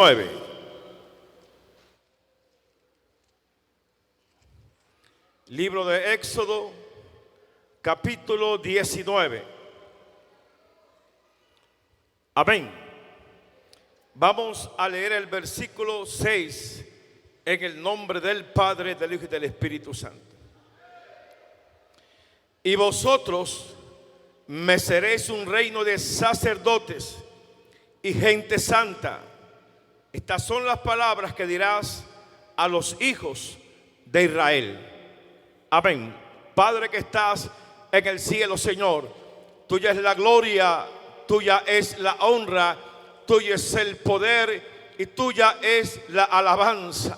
9. Libro de Éxodo, capítulo 19. Amén. Vamos a leer el versículo 6 en el nombre del Padre, del Hijo y del Espíritu Santo. Y vosotros me seréis un reino de sacerdotes y gente santa. Estas son las palabras que dirás a los hijos de Israel. Amén. Padre que estás en el cielo, Señor, tuya es la gloria, tuya es la honra, tuyo es el poder y tuya es la alabanza.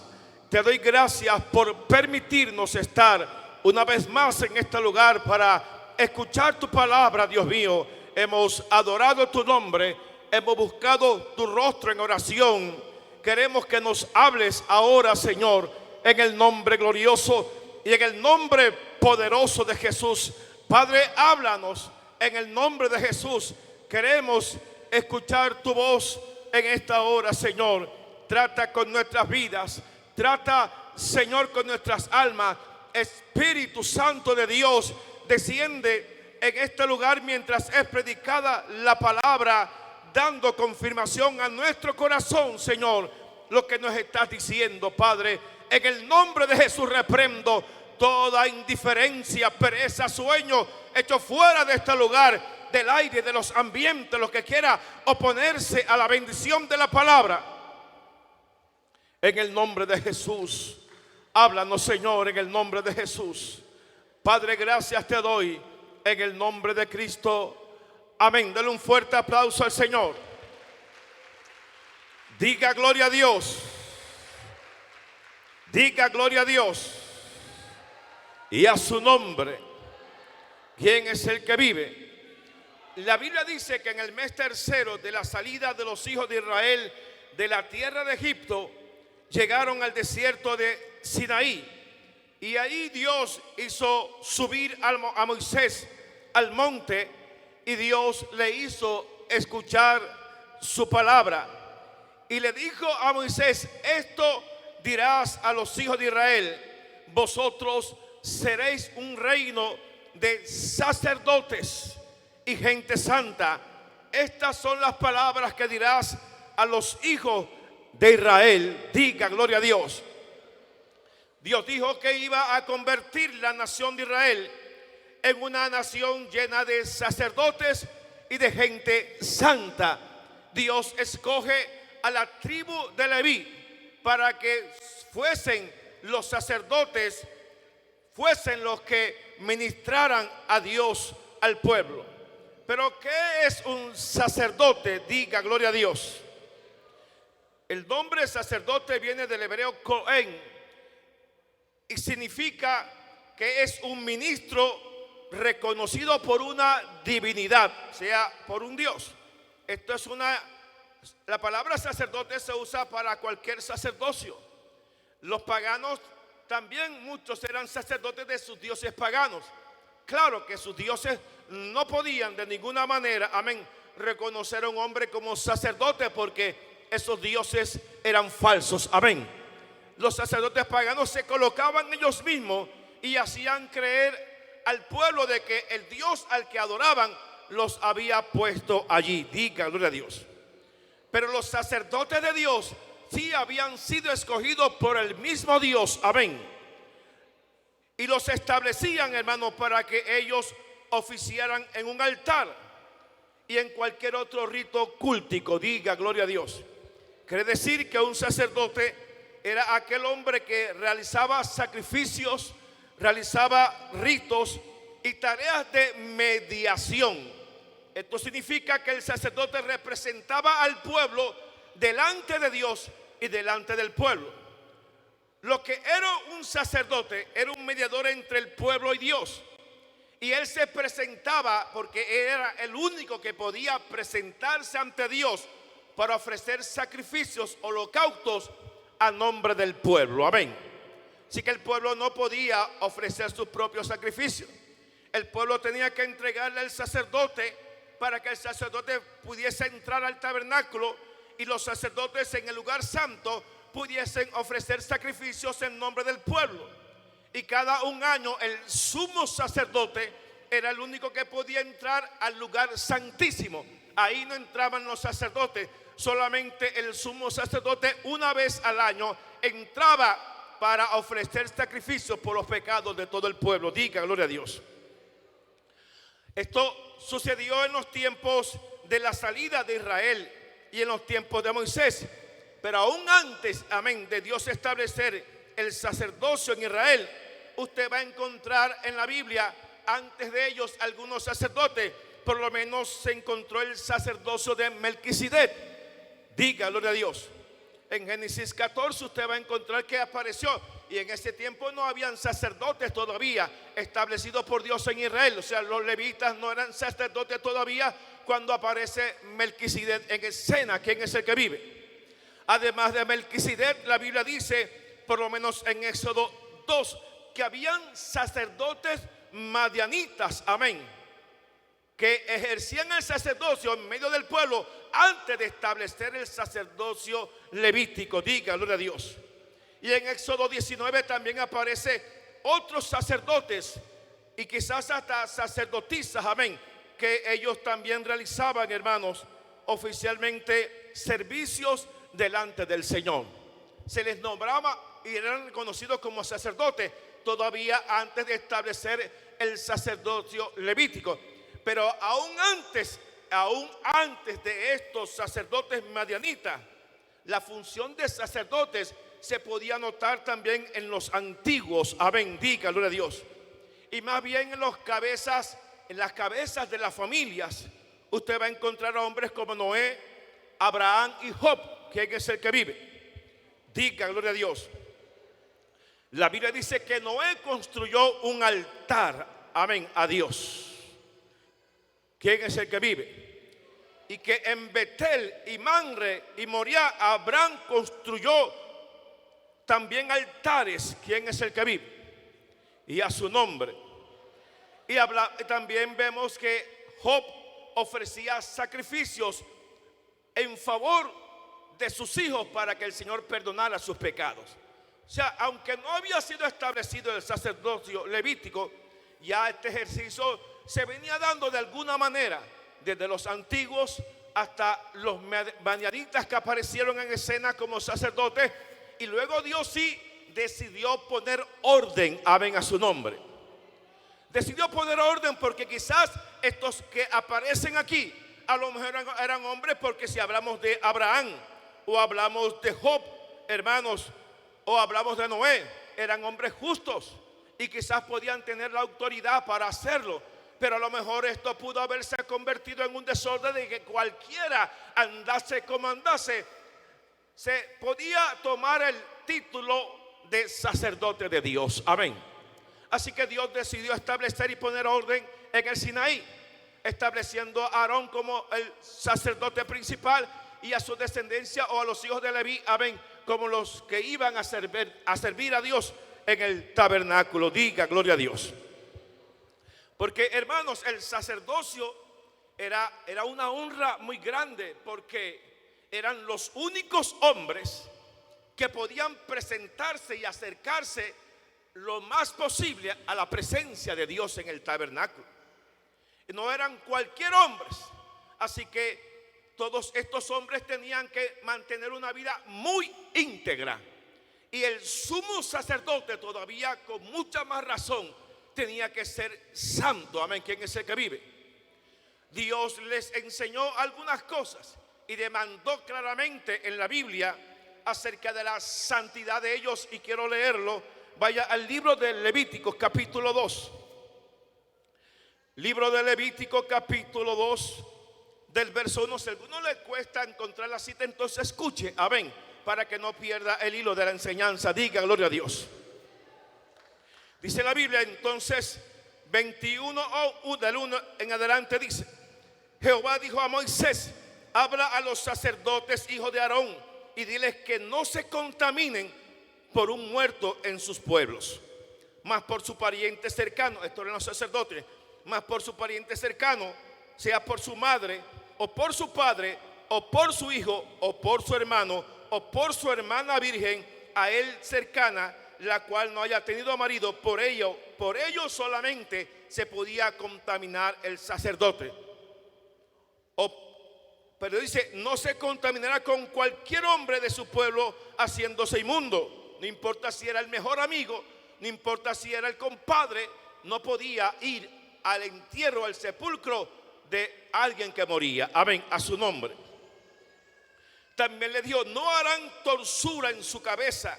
Te doy gracias por permitirnos estar una vez más en este lugar para escuchar tu palabra, Dios mío. Hemos adorado tu nombre, hemos buscado tu rostro en oración. Queremos que nos hables ahora, Señor, en el nombre glorioso y en el nombre poderoso de Jesús. Padre, háblanos en el nombre de Jesús. Queremos escuchar tu voz en esta hora, Señor. Trata con nuestras vidas, trata, Señor, con nuestras almas. Espíritu Santo de Dios, desciende en este lugar mientras es predicada la palabra, dando confirmación a nuestro corazón, Señor, lo que nos estás diciendo, Padre. En el nombre de Jesús reprendo toda indiferencia, pereza, sueño, hecho fuera de este lugar, del aire, de los ambientes, lo que quiera oponerse a la bendición de la palabra. En el nombre de Jesús, háblanos, Señor, en el nombre de Jesús. Padre, gracias te doy en el nombre de Cristo. Amén. Dale un fuerte aplauso al Señor. Diga gloria a Dios. Diga gloria a Dios. Y a su nombre. ¿Quién es el que vive? La Biblia dice que en el mes tercero de la salida de los hijos de Israel de la tierra de Egipto, llegaron al desierto de Sinaí. Y ahí Dios hizo subir a Moisés al monte, y Dios le hizo escuchar su palabra. Y le dijo a Moisés: esto dirás a los hijos de Israel: vosotros seréis un reino de sacerdotes y gente santa. Estas son las palabras que dirás a los hijos de Israel. Diga gloria a Dios. Dios dijo que iba a convertir la nación de Israel en una nación llena de sacerdotes y de gente santa. Dios escoge a la tribu de Leví para que fuesen los sacerdotes, fuesen los que ministraran a Dios al pueblo. Pero ¿qué es un sacerdote? Diga gloria a Dios. El nombre sacerdote viene del hebreo Cohen y significa que es un ministro reconocido por una divinidad, o sea, por un Dios. Esto es la palabra sacerdote se usa para cualquier sacerdocio. Los paganos también, muchos eran sacerdotes de sus dioses paganos. Claro que sus dioses no podían de ninguna manera, amén, reconocer a un hombre como sacerdote, porque esos dioses eran falsos, amén. Los sacerdotes paganos se colocaban ellos mismos y hacían creer al pueblo de que el Dios al que adoraban los había puesto allí. Diga gloria a Dios. Pero los sacerdotes de Dios sí habían sido escogidos por el mismo Dios, amén. Y los establecían, hermanos, para que ellos oficiaran en un altar y en cualquier otro rito cultico. Diga gloria a Dios. Quiere decir que un sacerdote era aquel hombre que realizaba sacrificios, realizaba ritos y tareas de mediación. Esto significa que el sacerdote representaba al pueblo delante de Dios y delante del pueblo. Lo que era un sacerdote era un mediador entre el pueblo y Dios. Y él se presentaba porque era el único que podía presentarse ante Dios para ofrecer sacrificios, holocaustos a nombre del pueblo. Amén. Así que el pueblo no podía ofrecer sus propios sacrificios. El pueblo tenía que entregarle al sacerdote para que el sacerdote pudiese entrar al tabernáculo y los sacerdotes en el lugar santo pudiesen ofrecer sacrificios en nombre del pueblo. Y cada un año el sumo sacerdote era el único que podía entrar al lugar santísimo. Ahí no entraban los sacerdotes, solamente el sumo sacerdote una vez al año entraba para ofrecer sacrificios por los pecados de todo el pueblo. Diga gloria a Dios. Esto sucedió en los tiempos de la salida de Israel y en los tiempos de Moisés. Pero aún antes, amén, de Dios establecer el sacerdocio en Israel, usted va a encontrar en la Biblia, antes de ellos, algunos sacerdotes. Por lo menos se encontró el sacerdocio de Melquisedec. Diga gloria a Dios. En Génesis 14 usted va a encontrar que apareció. Y en ese tiempo no habían sacerdotes todavía establecidos por Dios en Israel. O sea, los levitas no eran sacerdotes todavía cuando aparece Melquisedec en escena. ¿Quién es el que vive? Además de Melquisedec, la Biblia dice, por lo menos en Éxodo 2, que habían sacerdotes madianitas, amén, que ejercían el sacerdocio en medio del pueblo antes de establecer el sacerdocio levítico. Diga gloria a Dios. Y en Éxodo 19 también aparece otros sacerdotes y quizás hasta sacerdotisas, amén, que ellos también realizaban, hermanos, oficialmente servicios delante del Señor. Se les nombraba y eran reconocidos como sacerdotes todavía antes de establecer el sacerdocio levítico. Pero aún antes de estos sacerdotes madianitas, la función de sacerdotes se podía notar también en los antiguos. Amén, diga gloria a Dios. Y más bien en las cabezas de las familias, usted va a encontrar a hombres como Noé, Abraham y Job. ¿Quién es el que vive? Diga gloria a Dios. La Biblia dice que Noé construyó un altar, amén, a Dios. ¿Quién es el que vive? Y que en Betel y Manre y Moriah Abraham construyó también altares. ¿Quién es el que vive? Y a su nombre. Y también vemos que Job ofrecía sacrificios en favor de sus hijos para que el Señor perdonara sus pecados. O sea, aunque no había sido establecido el sacerdocio levítico, ya este ejercicio se venía dando de alguna manera desde los antiguos hasta los madianitas que aparecieron en escena como sacerdotes. Y luego Dios sí decidió poner orden, amén, a su nombre. Decidió poner orden porque quizás estos que aparecen aquí a lo mejor eran hombres, porque si hablamos de Abraham o hablamos de Job, hermanos, o hablamos de Noé, eran hombres justos y quizás podían tener la autoridad para hacerlo. Pero a lo mejor esto pudo haberse convertido en un desorden de que cualquiera andase como andase, se podía tomar el título de sacerdote de Dios. Amén. Así que Dios decidió establecer y poner orden en el Sinaí, estableciendo a Aarón como el sacerdote principal y a su descendencia o a los hijos de Leví, amén, como los que iban a servir a Dios en el tabernáculo. Diga gloria a Dios. Porque, hermanos, el sacerdocio era una honra muy grande, porque eran los únicos hombres que podían presentarse y acercarse lo más posible a la presencia de Dios en el tabernáculo. No eran cualquier hombres, así que todos estos hombres tenían que mantener una vida muy íntegra. Y el sumo sacerdote todavía con mucha más razón tenía que ser santo. Amén. ¿Quién es el que vive? Dios les enseñó algunas cosas y demandó claramente en la Biblia acerca de la santidad de ellos. Y quiero leerlo. Vaya al libro de Levítico capítulo 2. Libro de Levítico capítulo 2 del verso 1. Si a alguno le cuesta encontrar la cita, entonces escuche, amén, para que no pierda el hilo de la enseñanza. Diga gloria a Dios. Dice la Biblia entonces 21 del 1 en adelante, dice: Jehová dijo a Moisés: habla a los sacerdotes hijos de Aarón y diles que no se contaminen por un muerto en sus pueblos, mas por su pariente cercano. Esto eran los sacerdotes. Mas por su pariente cercano, sea por su madre o por su padre o por su hijo, o por su hermano, o por su hermana virgen, a él cercana, la cual no haya tenido marido, por ello solamente se podía contaminar el sacerdote. Pero dice, no se contaminará con cualquier hombre de su pueblo haciéndose inmundo. No importa si era el mejor amigo, no importa si era el compadre, no podía ir al entierro, al sepulcro de alguien que moría. Amén, a su nombre. También le dijo, no harán torsura en su cabeza,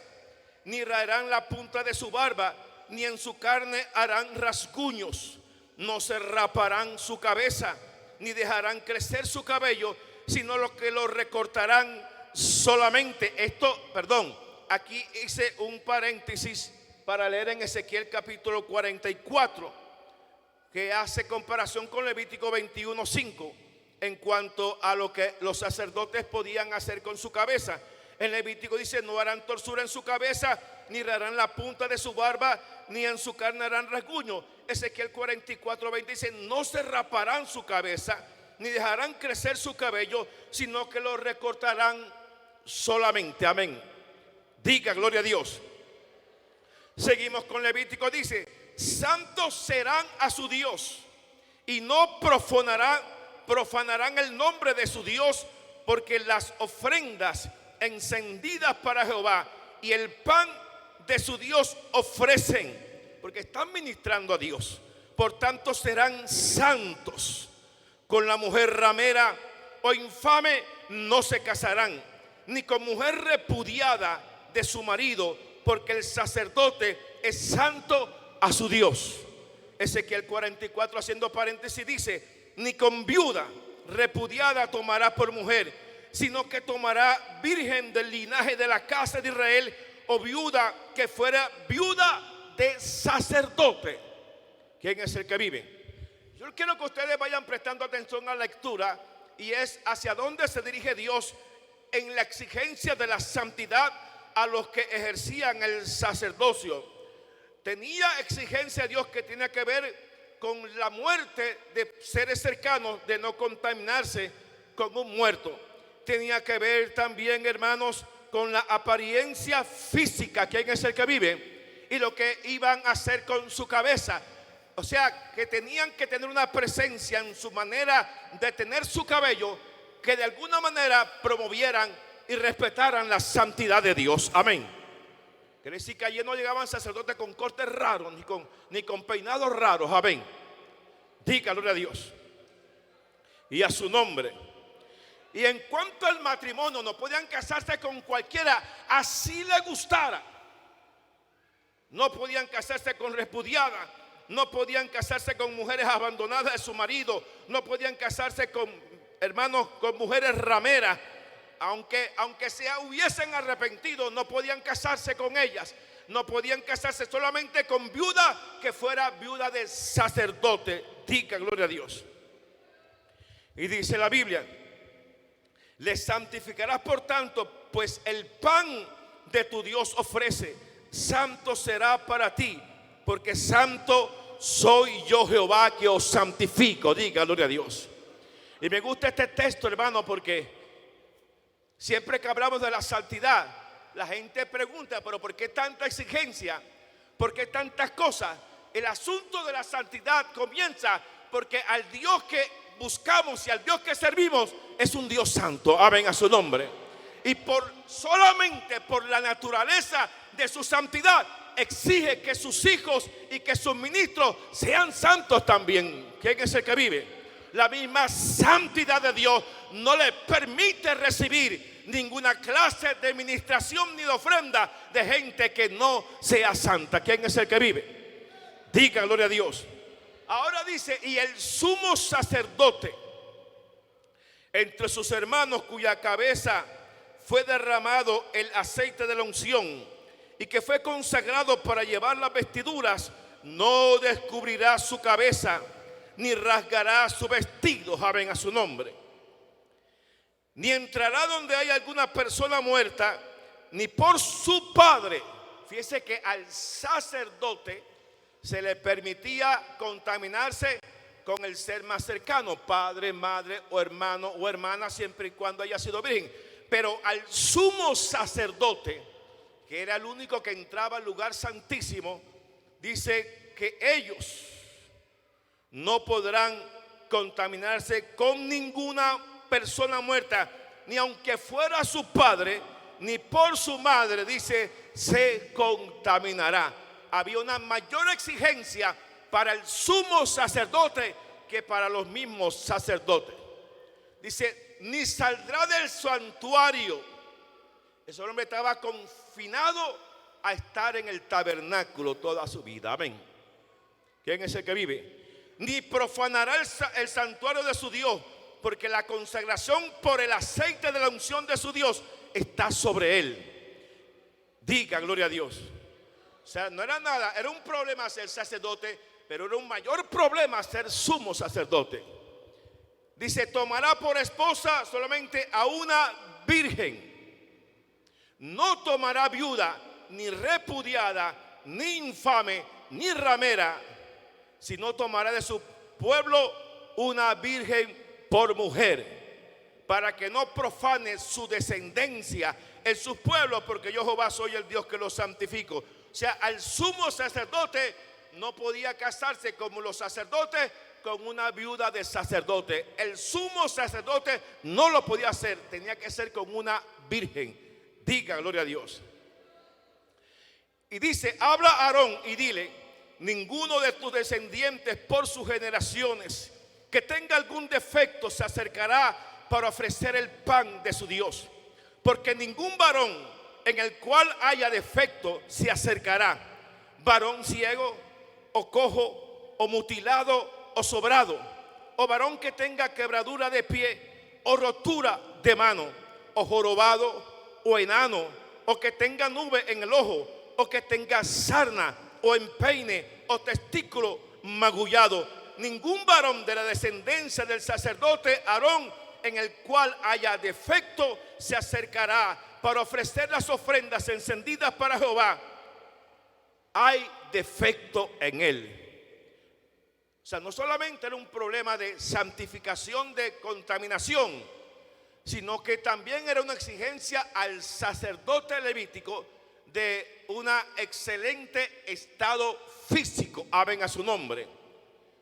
ni raerán la punta de su barba, ni en su carne harán rasguños. No se raparán su cabeza, ni dejarán crecer su cabello, sino lo que lo recortarán solamente. Aquí hice un paréntesis para leer en Ezequiel capítulo 44, que hace comparación con Levítico 21:5 en cuanto a lo que los sacerdotes podían hacer con su cabeza. En Levítico dice, no harán torsura en su cabeza, ni raerán la punta de su barba, ni en su carne harán rasguño. Ezequiel 44:20 dice, no se raparán su cabeza, ni dejarán crecer su cabello, sino que lo recortarán solamente. Amén. Diga gloria a Dios. Seguimos con Levítico, dice, santos serán a su Dios, y no profanarán el nombre de su Dios, porque las ofrendas encendidas para Jehová y el pan de su Dios ofrecen, porque están ministrando a Dios. Por tanto serán santos. Con la mujer ramera o infame no se casarán, ni con mujer repudiada de su marido, porque el sacerdote es santo a su Dios. Ezequiel 44, haciendo paréntesis, dice, ni con viuda repudiada tomará por mujer, sino que tomará virgen del linaje de la casa de Israel, o viuda que fuera viuda de sacerdote. ¿Quién es el que vive? Yo quiero que ustedes vayan prestando atención a la lectura, y es hacia dónde se dirige Dios en la exigencia de la santidad a los que ejercían el sacerdocio. Tenía exigencia a Dios que tenía que ver con la muerte de seres cercanos, de no contaminarse con un muerto. Tenía que ver también, hermanos, con la apariencia física, ¿quién es el que vive? Y lo que iban a hacer con su cabeza. O sea, que tenían que tener una presencia en su manera de tener su cabello, que de alguna manera promovieran y respetaran la santidad de Dios. Amén. Quiere decir que allí no llegaban sacerdotes con cortes raros, ni con peinados raros. Amén. Diga gloria a Dios y a su nombre. Y en cuanto al matrimonio, no podían casarse con cualquiera, así le gustara. No podían casarse con repudiadas, no podían casarse con mujeres abandonadas de su marido, no podían casarse con hermanos, con mujeres rameras. Aunque hubiesen arrepentido, no podían casarse con ellas. No podían casarse solamente con viuda que fuera viuda de sacerdote. Diga gloria a Dios. Y dice la Biblia, les santificarás por tanto, pues el pan de tu Dios ofrece, santo será para ti, porque santo soy yo Jehová que os santifico. Diga gloria a Dios. Y me gusta este texto, hermano, porque siempre que hablamos de la santidad, la gente pregunta, pero ¿por qué tanta exigencia? ¿Por qué tantas cosas? El asunto de la santidad comienza porque al Dios que buscamos y al Dios que servimos es un Dios santo. Amén, a su nombre. Y solamente por la naturaleza de su santidad exige que sus hijos y que sus ministros sean santos también. ¿Quién es el que vive? La misma santidad de Dios no le permite recibir ninguna clase de ministración ni de ofrenda de gente que no sea santa. ¿Quién es el que vive? Diga gloria a Dios. Ahora dice, y el sumo sacerdote entre sus hermanos, cuya cabeza fue derramado el aceite de la unción y que fue consagrado para llevar las vestiduras, no descubrirá su cabeza ni rasgará su vestido. Amén, a su nombre. Ni entrará donde haya alguna persona muerta, ni por su padre. Fíjese que al sacerdote se le permitía contaminarse con el ser más cercano, padre, madre o hermano o hermana, siempre y cuando haya sido virgen. Pero al sumo sacerdote, que era el único que entraba al lugar santísimo, dice que ellos no podrán contaminarse con ninguna persona muerta, ni aunque fuera su padre, ni por su madre, dice, se contaminará. Había una mayor exigencia para el sumo sacerdote que para los mismos sacerdotes. Dice, ni saldrá del santuario. Ese hombre estaba confinado a estar en el tabernáculo toda su vida. Amén. ¿Quién es el que vive? Ni profanará el santuario de su Dios, porque la consagración por el aceite de la unción de su Dios está sobre él. Diga gloria a Dios. O sea, no era nada, era un problema ser sacerdote, pero era un mayor problema ser sumo sacerdote. Dice, tomará por esposa solamente a una virgen. No tomará viuda, ni repudiada, ni infame, ni ramera, sino tomará de su pueblo una virgen por mujer, para que no profane su descendencia en sus pueblos, porque yo Jehová soy el Dios que los santifico. O sea, al sumo sacerdote no podía casarse como los sacerdotes con una viuda de sacerdote. El sumo sacerdote no lo podía hacer, tenía que ser con una virgen. Diga gloria a Dios. Y dice, habla a Aarón y dile, ninguno de tus descendientes por sus generaciones que tenga algún defecto se acercará para ofrecer el pan de su Dios, porque ningún varón en el cual haya defecto se acercará, varón ciego o cojo o mutilado o sobrado, o varón que tenga quebradura de pie o rotura de mano, o jorobado o enano, o que tenga nube en el ojo, o que tenga sarna o empeine o testículo magullado. Ningún varón de la descendencia del sacerdote Aarón en el cual haya defecto se acercará para ofrecer las ofrendas encendidas para Jehová. Hay defecto en él. O sea, no solamente era un problema de santificación, de contaminación, sino que también era una exigencia al sacerdote levítico de un excelente estado físico, amén a su nombre,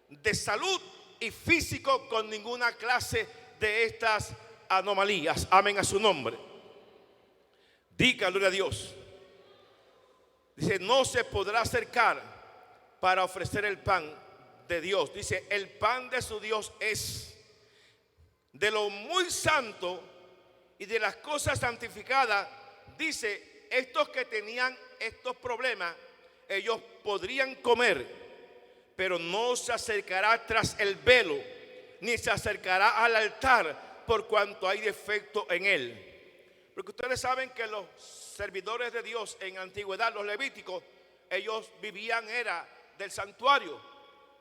de salud y físico, con ninguna clase de estas anomalías, amén a su nombre. Diga gloria a Dios. Dice, no se podrá acercar para ofrecer el pan de Dios. Dice, el pan de su Dios es de lo muy santo y de las cosas santificadas. Dice, estos que tenían estos problemas, ellos podrían comer, pero no se acercará tras el velo, ni se acercará al altar, por cuanto hay defecto en él. Porque ustedes saben que los servidores de Dios en antigüedad, los levíticos, ellos vivían era del santuario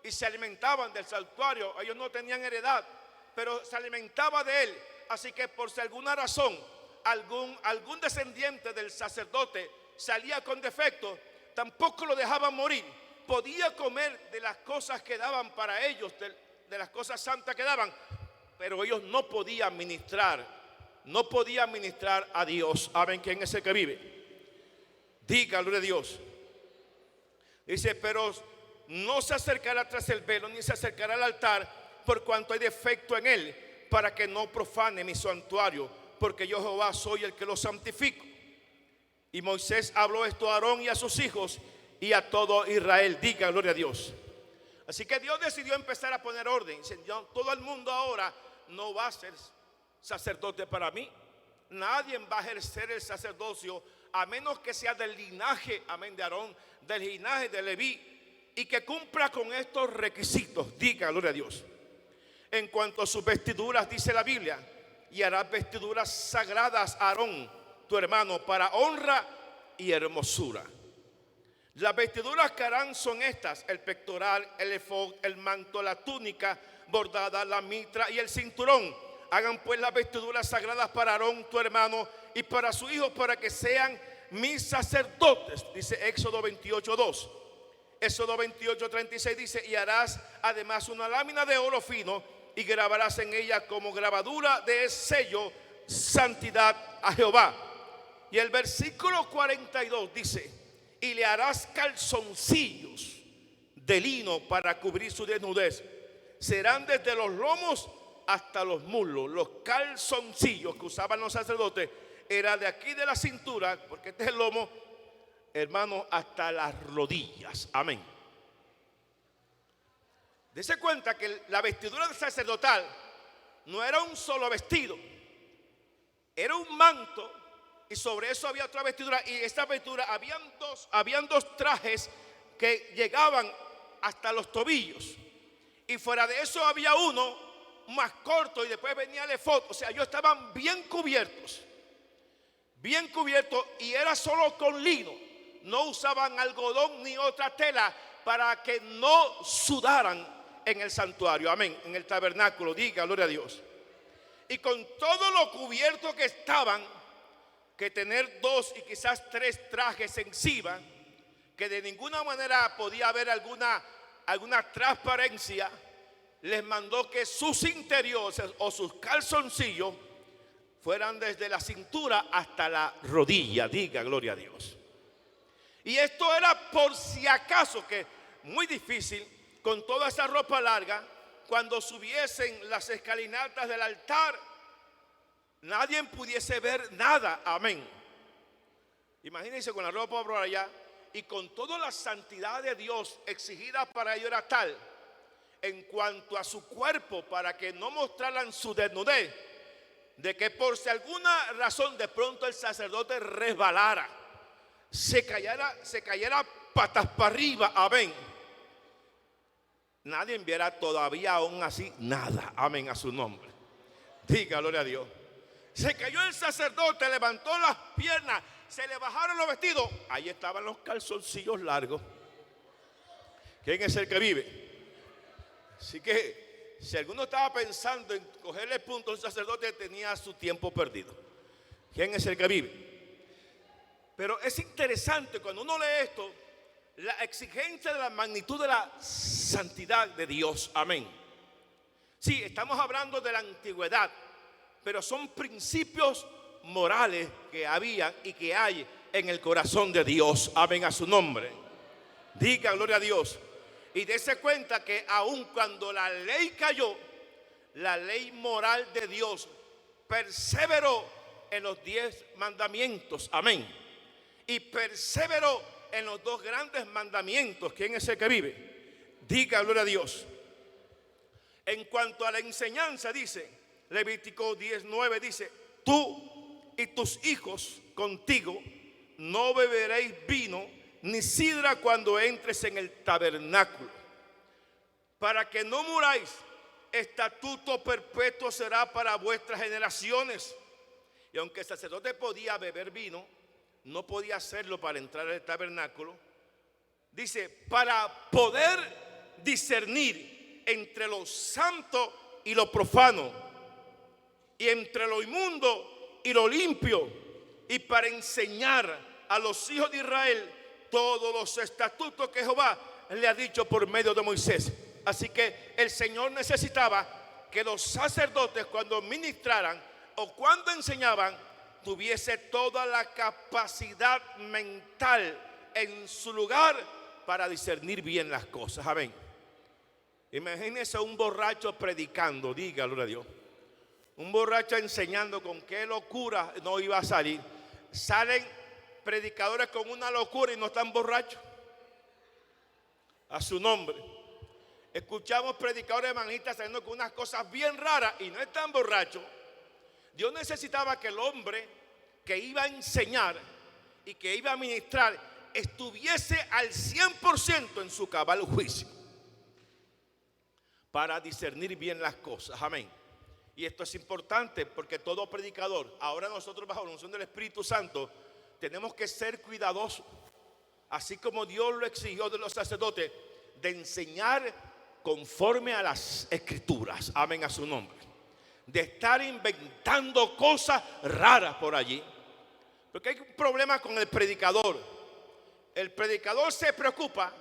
y se alimentaban del santuario. Ellos no tenían heredad, pero se alimentaba de él. Así que por si alguna razón algún descendiente del sacerdote salía con defecto, tampoco lo dejaban morir. Podía comer de las cosas que daban para ellos, de las cosas santas que daban, pero ellos no podían ministrar a Dios. ¿Saben quién es el que vive? Diga gloria a Dios. Dice, pero no se acercará tras el velo, ni se acercará al altar, por cuanto hay defecto en él, para que no profane mi santuario, porque yo Jehová soy el que lo santifico. Y Moisés habló esto a Aarón y a sus hijos y a todo Israel. Diga gloria a Dios. Así que Dios decidió empezar a poner orden. Dice, todo el mundo ahora no va a ser sacerdote para mí. Nadie va a ejercer el sacerdocio a menos que sea del linaje, amén, de Aarón, del linaje de Leví, y que cumpla con estos requisitos. Diga gloria a Dios. En cuanto a sus vestiduras, dice la Biblia, y harás vestiduras sagradas a Aarón, tu hermano, para honra y hermosura. Las vestiduras que harán son estas: el pectoral, el efod, el manto, la túnica bordada, la mitra y el cinturón. Hagan pues las vestiduras sagradas para Aarón, tu hermano, y para su hijo, para que sean mis sacerdotes, dice Éxodo 28:2. Éxodo 28:36 dice: y harás además una lámina de oro fino y grabarás en ella como grabadura de sello, santidad a Jehová. Y el versículo 42 dice: y le harás calzoncillos de lino para cubrir su desnudez. Serán desde los lomos hasta los muslos. Los calzoncillos que usaban los sacerdotes era de aquí de la cintura, porque este es el lomo, hermano, hasta las rodillas. Amén. Dese cuenta que la vestidura del sacerdotal no era un solo vestido, era un manto, y sobre eso había otra vestidura. Y esta vestidura habían dos trajes que llegaban hasta los tobillos, y fuera de eso había uno más corto, y después venía el efod. O sea, ellos estaban bien cubiertos, y era solo con lino. No usaban algodón ni otra tela para que no sudaran en el santuario, amén, en el tabernáculo. Diga gloria a Dios. Y con todo lo cubierto que estaban, que tener 2 y quizás 3 trajes encima, que de ninguna manera podía haber alguna transparencia, les mandó que sus interiores o sus calzoncillos fueran desde la cintura hasta la rodilla. Diga gloria a Dios. Y esto era por si acaso, que muy difícil con toda esa ropa larga, cuando subiesen las escalinatas del altar, nadie pudiese ver nada. Amén. Imagínense con la ropa por allá, y con toda la santidad de Dios exigida para ellos era tal, en cuanto a su cuerpo, para que no mostraran su desnudez, de que por si alguna razón de pronto el sacerdote resbalara, se cayera patas para arriba, amén, nadie viera todavía aún así nada. Amén a su nombre. Diga gloria a Dios. Se cayó el sacerdote, levantó las piernas, se le bajaron los vestidos, ahí estaban los calzoncillos largos. ¿Quién es el que vive? Así que si alguno estaba pensando en cogerle el punto, el sacerdote tenía su tiempo perdido. ¿Quién es el que vive? Pero es interesante cuando uno lee esto, la exigencia de la magnitud de la santidad de Dios. Amén. Sí, estamos hablando de la antigüedad, pero son principios morales que había y que hay en el corazón de Dios. Amén a su nombre. Diga gloria a Dios. Y dése cuenta que aun cuando la ley cayó, la ley moral de Dios perseveró en los 10 mandamientos. Amén. Y perseveró en los 2 grandes mandamientos. ¿Quién es el que vive? Diga gloria a Dios. En cuanto a la enseñanza, dice Levítico 19, dice: tú y tus hijos contigo no beberéis vino ni sidra cuando entres en el tabernáculo, para que no muráis. Estatuto perpetuo será para vuestras generaciones. Y aunque el sacerdote podía beber vino, no podía hacerlo para entrar al tabernáculo. Dice: para poder discernir entre lo santo y lo profano, y entre lo inmundo y lo limpio, y para enseñar a los hijos de Israel todos los estatutos que Jehová le ha dicho por medio de Moisés. Así que el Señor necesitaba que los sacerdotes, cuando ministraran o cuando enseñaban, tuviese toda la capacidad mental en su lugar para discernir bien las cosas. Amén. Imagínense un borracho predicando. Diga gloria a Dios. Un borracho enseñando, con qué locura no iba a salir. Salen predicadores con una locura y no están borrachos. A su nombre. Escuchamos predicadores evangelistas saliendo con unas cosas bien raras y no están borrachos. Dios necesitaba que el hombre que iba a enseñar y que iba a ministrar estuviese al 100% en su cabal juicio para discernir bien las cosas. Amén. Y esto es importante porque todo predicador, ahora nosotros bajo la unción del Espíritu Santo, tenemos que ser cuidadosos, así como Dios lo exigió de los sacerdotes, de enseñar conforme a las Escrituras. Amén a su nombre. De estar inventando cosas raras por allí. Porque hay un problema con el predicador. El predicador se preocupa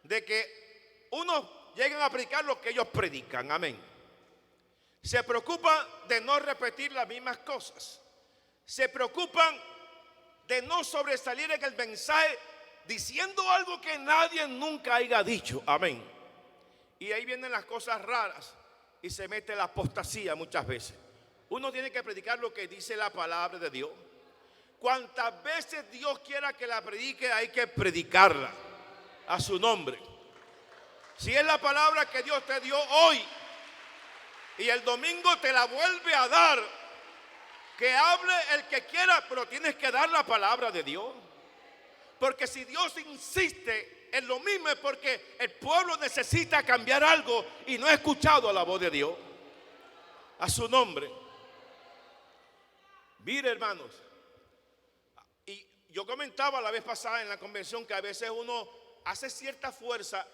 de que unos lleguen a predicar lo que ellos predican. Amén. Se preocupan de no repetir las mismas cosas. Se preocupan de no sobresalir en el mensaje diciendo algo que nadie nunca haya dicho. Amén. Y ahí vienen las cosas raras y se mete la apostasía muchas veces. Uno tiene que predicar lo que dice la palabra de Dios. Cuantas veces Dios quiera que la predique, hay que predicarla a su nombre. Si es la palabra que Dios te dio hoy y el domingo te la vuelve a dar, que hable el que quiera, pero tienes que dar la palabra de Dios. Porque si Dios insiste en lo mismo es porque el pueblo necesita cambiar algo y no ha escuchado la voz de Dios. A su nombre. Mire, hermanos, y yo comentaba la vez pasada en la convención que a veces uno hace cierta fuerza,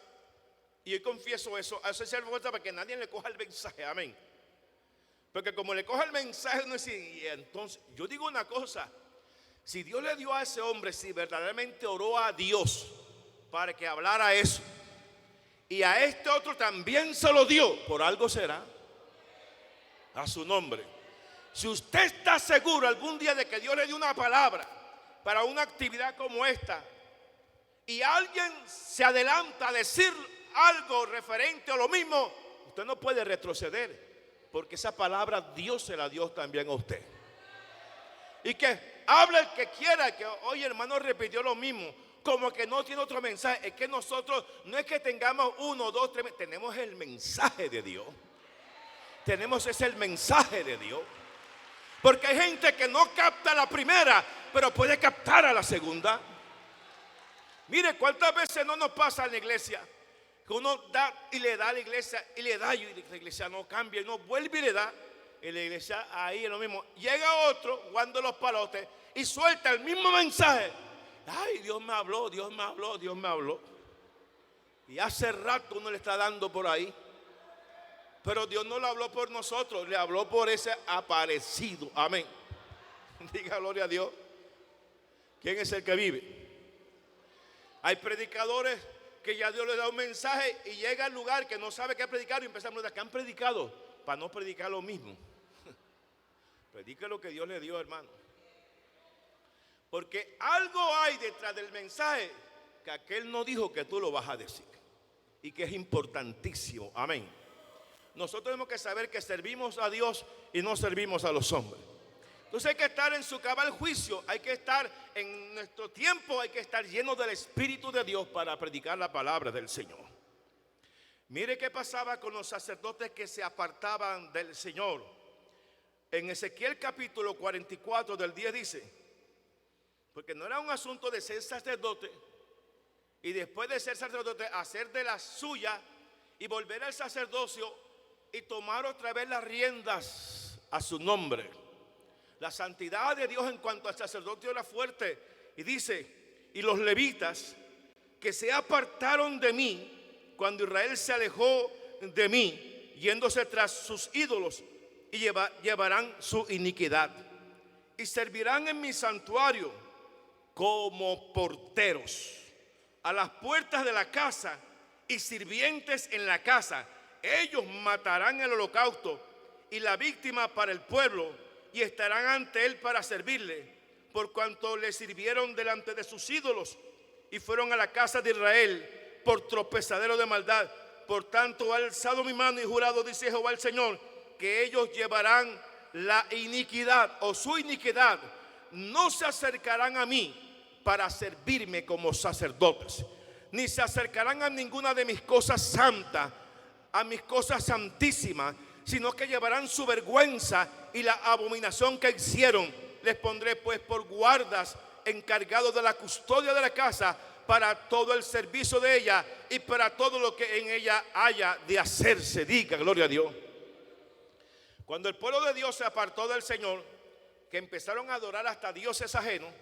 y yo confieso eso, hace cierta fuerza para que nadie le coja el mensaje. Amén. Porque como le coja el mensaje, uno dice, y entonces, yo digo una cosa, si Dios le dio a ese hombre, si verdaderamente oró a Dios para que hablara eso, y a este otro también se lo dio, por algo será. A su nombre. Si usted está seguro algún día de que Dios le dio una palabra para una actividad como esta, y alguien se adelanta a decir algo referente a lo mismo, usted no puede retroceder, porque esa palabra Dios se la dio también a usted. Y que hable el que quiera, que hoy hermano repitió lo mismo, como que no tiene otro mensaje. Es que nosotros no es que tengamos 1, 2, 3, tenemos el mensaje de Dios. Tenemos ese el mensaje de Dios. Porque hay gente que no capta la primera, pero puede captar a la segunda. Mire, ¿cuántas veces no nos pasa en la iglesia? Que uno da y le da a la iglesia y le da, y la iglesia no cambia, y uno vuelve y le da, y la iglesia ahí es lo mismo. Llega otro jugando los palotes y suelta el mismo mensaje. Ay, Dios me habló, Dios me habló, Dios me habló. Y hace rato uno le está dando por ahí. Pero Dios no lo habló por nosotros, le habló por ese aparecido. Amén. Diga gloria a Dios. ¿Quién es el que vive? Hay predicadores que ya Dios les da un mensaje y llega al lugar que no sabe qué predicar y empezamos a decir, ¿qué han predicado? Para no predicar lo mismo. Predique lo que Dios le dio, hermano. Porque algo hay detrás del mensaje que aquel no dijo que tú lo vas a decir. Y que es importantísimo. Amén. Nosotros tenemos que saber que servimos a Dios y no servimos a los hombres. Entonces hay que estar en su cabal juicio, hay que estar en nuestro tiempo, hay que estar lleno del Espíritu de Dios para predicar la palabra del Señor. Mire qué pasaba con los sacerdotes que se apartaban del Señor. En Ezequiel capítulo 44 del 10 dice, porque no era un asunto de ser sacerdote y después de ser sacerdote hacer de la suya y volver al sacerdocio y tomar otra vez las riendas a su nombre. La santidad de Dios en cuanto al sacerdocio era fuerte. Y dice, y los levitas que se apartaron de mí cuando Israel se alejó de mí, yéndose tras sus ídolos, y llevarán su iniquidad. Y servirán en mi santuario como porteros a las puertas de la casa y sirvientes en la casa. Ellos matarán el holocausto y la víctima para el pueblo y estarán ante él para servirle, por cuanto le sirvieron delante de sus ídolos y fueron a la casa de Israel por tropezadero de maldad. Por tanto, he alzado mi mano y jurado, dice Jehová el Señor, que ellos llevarán la iniquidad o su iniquidad. No se acercarán a mí para servirme como sacerdotes, ni se acercarán a ninguna de mis cosas santas, a mis cosas santísimas, sino que llevarán su vergüenza y la abominación que hicieron. Les pondré pues por guardas encargados de la custodia de la casa para todo el servicio de ella y para todo lo que en ella haya de hacerse. Diga gloria a Dios. Cuando el pueblo de Dios se apartó del Señor, que empezaron a adorar hasta dioses ajenos,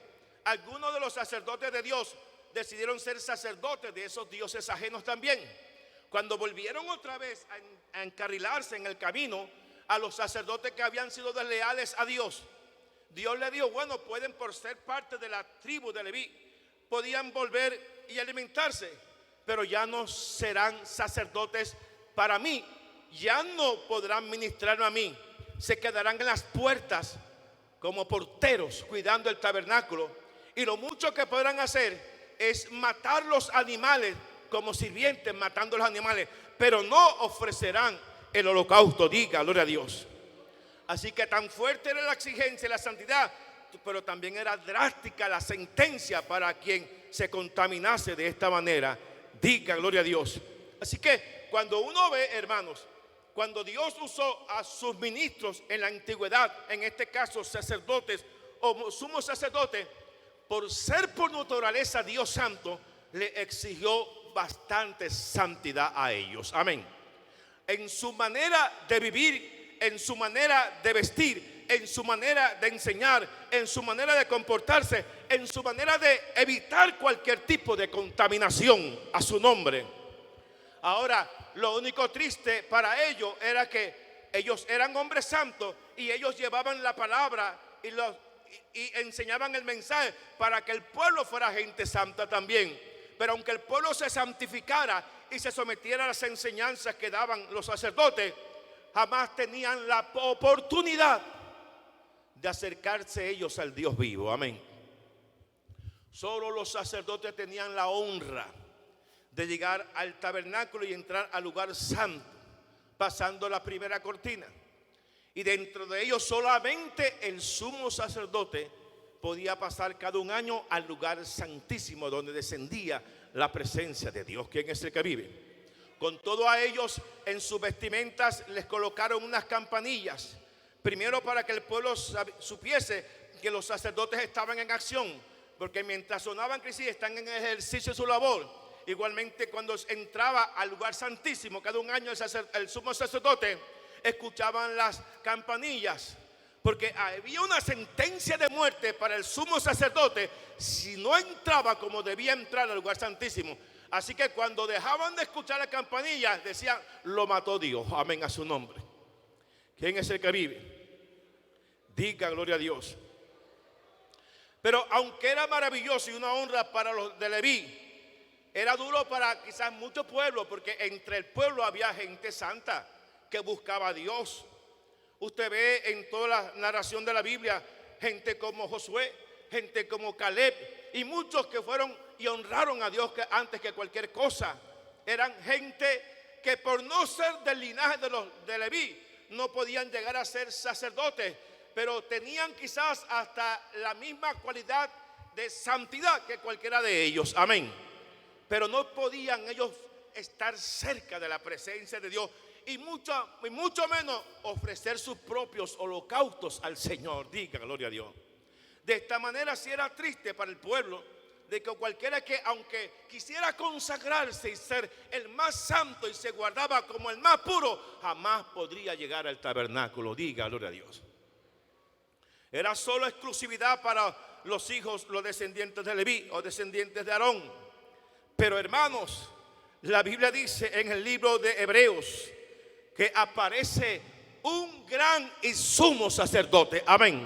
algunos de los sacerdotes de Dios decidieron ser sacerdotes de esos dioses ajenos también. Cuando volvieron otra vez a encarrilarse en el camino a los sacerdotes que habían sido desleales a Dios, Dios le dijo, bueno, pueden por ser parte de la tribu de Leví, podían volver y alimentarse. pero ya no serán sacerdotes para mí, ya no podrán ministrarme a mí, se quedarán en las puertas como porteros cuidando el tabernáculo, y lo mucho que podrán hacer es matar los animales como sirvientes matando los animales, pero no ofrecerán el holocausto. Diga, gloria a Dios. Así que tan fuerte era la exigencia y la santidad, pero también era drástica la sentencia para quien se contaminase de esta manera. Diga, gloria a Dios. Así que cuando uno ve, hermanos, cuando Dios usó a sus ministros en la antigüedad, en este caso sacerdotes o sumos sacerdotes, por ser por naturaleza Dios santo, le exigió bastante santidad a ellos. Amén. En su manera de vivir, en su manera de vestir, en su manera de enseñar, en su manera de comportarse, en su manera de evitar cualquier tipo de contaminación a su nombre. Ahora, lo único triste para ellos era que ellos eran hombres santos y ellos llevaban la palabra y enseñaban el mensaje para que el pueblo fuera gente santa también. Pero aunque el pueblo se santificara y se sometiera a las enseñanzas que daban los sacerdotes, jamás tenían la oportunidad de acercarse ellos al Dios vivo. Amén. Solo los sacerdotes tenían la honra de llegar al tabernáculo y entrar al lugar santo, pasando la primera cortina. Y dentro de ellos solamente el sumo sacerdote podía pasar cada un año al lugar santísimo, donde descendía la presencia de Dios. ¿Quién es el que vive? Con todo, a ellos en sus vestimentas les colocaron unas campanillas, primero para que el pueblo supiese que los sacerdotes estaban en acción, porque mientras sonaban crisis están en ejercicio de su labor. Igualmente, cuando entraba al lugar santísimo cada un año el sumo sacerdote, escuchaban las campanillas, porque había una sentencia de muerte para el sumo sacerdote si no entraba como debía entrar al lugar santísimo. Así que cuando dejaban de escuchar las campanillas, decían: lo mató Dios. Amén, a su nombre. ¿Quién es el que vive? Diga, gloria a Dios. Pero aunque era maravilloso y una honra para los de Leví, era duro para quizás muchos pueblos, porque entre el pueblo había gente santa que buscaba a Dios. Usted ve en toda la narración de la Biblia gente como Josué, gente como Caleb y muchos que fueron y honraron a Dios antes que cualquier cosa. Eran gente que por no ser del linaje de Leví no podían llegar a ser sacerdotes, pero tenían quizás hasta la misma cualidad de santidad que cualquiera de ellos. Amén. Pero no podían ellos estar cerca de la presencia de Dios y mucho menos ofrecer sus propios holocaustos al Señor. Diga, gloria a Dios. De esta manera sí era triste para el pueblo, de que cualquiera que aunque quisiera consagrarse y ser el más santo y se guardaba como el más puro, jamás podría llegar al tabernáculo. Diga, gloria a Dios. Era solo exclusividad para los hijos, los descendientes de Leví o descendientes de Aarón. Pero hermanos, la Biblia dice en el libro de Hebreos que aparece un gran y sumo sacerdote. Amén.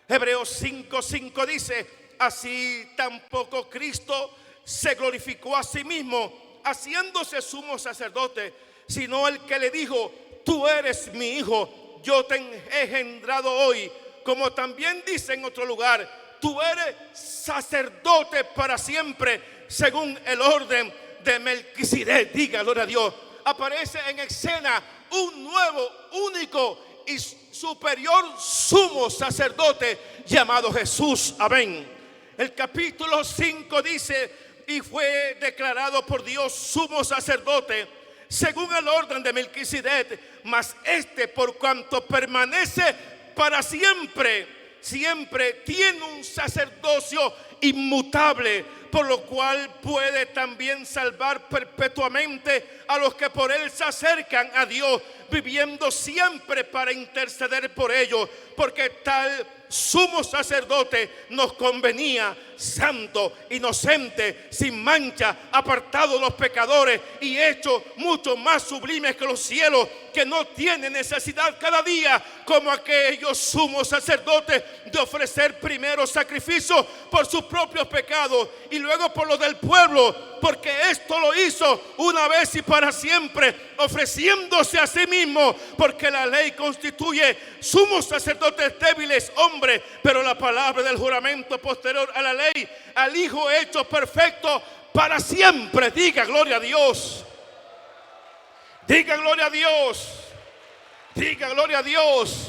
Hebreos 5:5 dice: así tampoco Cristo se glorificó a sí mismo, haciéndose sumo sacerdote, sino el que le dijo: tú eres mi hijo, yo te he engendrado hoy. Como también dice en otro lugar: tú eres sacerdote para siempre, según el orden de Melquisedec. Diga, gloria a Dios. Aparece en escena un nuevo, único y superior sumo sacerdote llamado Jesús. Amén. El capítulo 5 dice: y fue declarado por Dios sumo sacerdote según el orden de Melquisedec, mas por cuanto permanece para siempre, siempre tiene un sacerdocio inmutable, por lo cual puede también salvar perpetuamente a los que por él se acercan a Dios, viviendo siempre para interceder por ellos, porque tal sumo sacerdote nos convenía, santo, inocente, sin mancha, apartado de los pecadores y hecho mucho más sublime que los cielos, que no tiene necesidad cada día, como aquellos sumos sacerdotes, de ofrecer primero sacrificio por sus propios pecados y luego por los del pueblo, porque esto lo hizo una vez y para siempre, ofreciéndose a sí mismo, porque la ley constituye sumos sacerdotes débiles, hombres, pero la palabra del juramento posterior a la ley, al Hijo hecho perfecto para siempre. Diga gloria a Dios. Diga gloria a Dios. Diga gloria a Dios.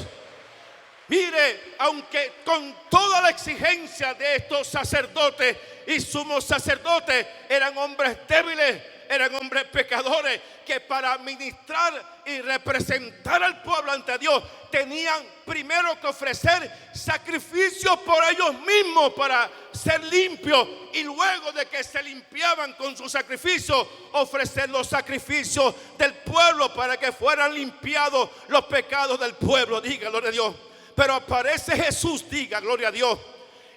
Mire, aunque con toda la exigencia de estos sacerdotes y sumos sacerdotes, eran hombres débiles, eran hombres pecadores, que para ministrar y representar al pueblo ante Dios tenían primero que ofrecer sacrificios por ellos mismos para ser limpios, y luego de que se limpiaban con su sacrificio, ofrecer los sacrificios del pueblo para que fueran limpiados los pecados del pueblo. Diga gloria a Dios. Pero aparece Jesús, diga gloria a Dios,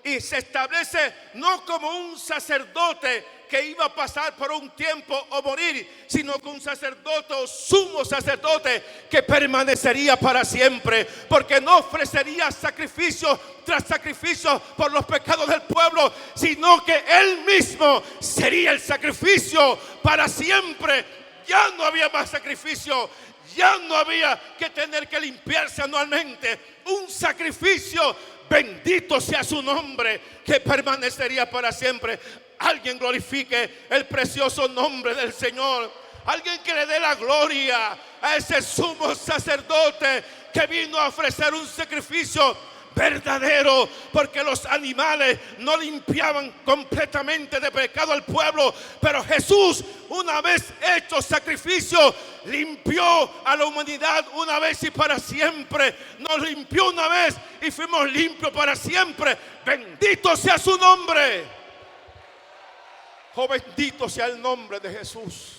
y se establece no como un sacerdote que iba a pasar por un tiempo o morir, sino que un sacerdote o sumo sacerdote que permanecería para siempre, porque no ofrecería sacrificio tras sacrificio por los pecados del pueblo, sino que él mismo sería el sacrificio para siempre. Ya no había más sacrificio, ya no había que tener que limpiarse anualmente. Un sacrificio, bendito sea su nombre, que permanecería para siempre. Alguien glorifique el precioso nombre del Señor. Alguien que le dé la gloria a ese sumo sacerdote que vino a ofrecer un sacrificio verdadero, porque los animales no limpiaban completamente de pecado al pueblo, pero Jesús, una vez hecho sacrificio, limpió a la humanidad una vez y para siempre. Nos limpió una vez y fuimos limpios para siempre. Bendito sea su nombre. Oh, bendito sea el nombre de Jesús.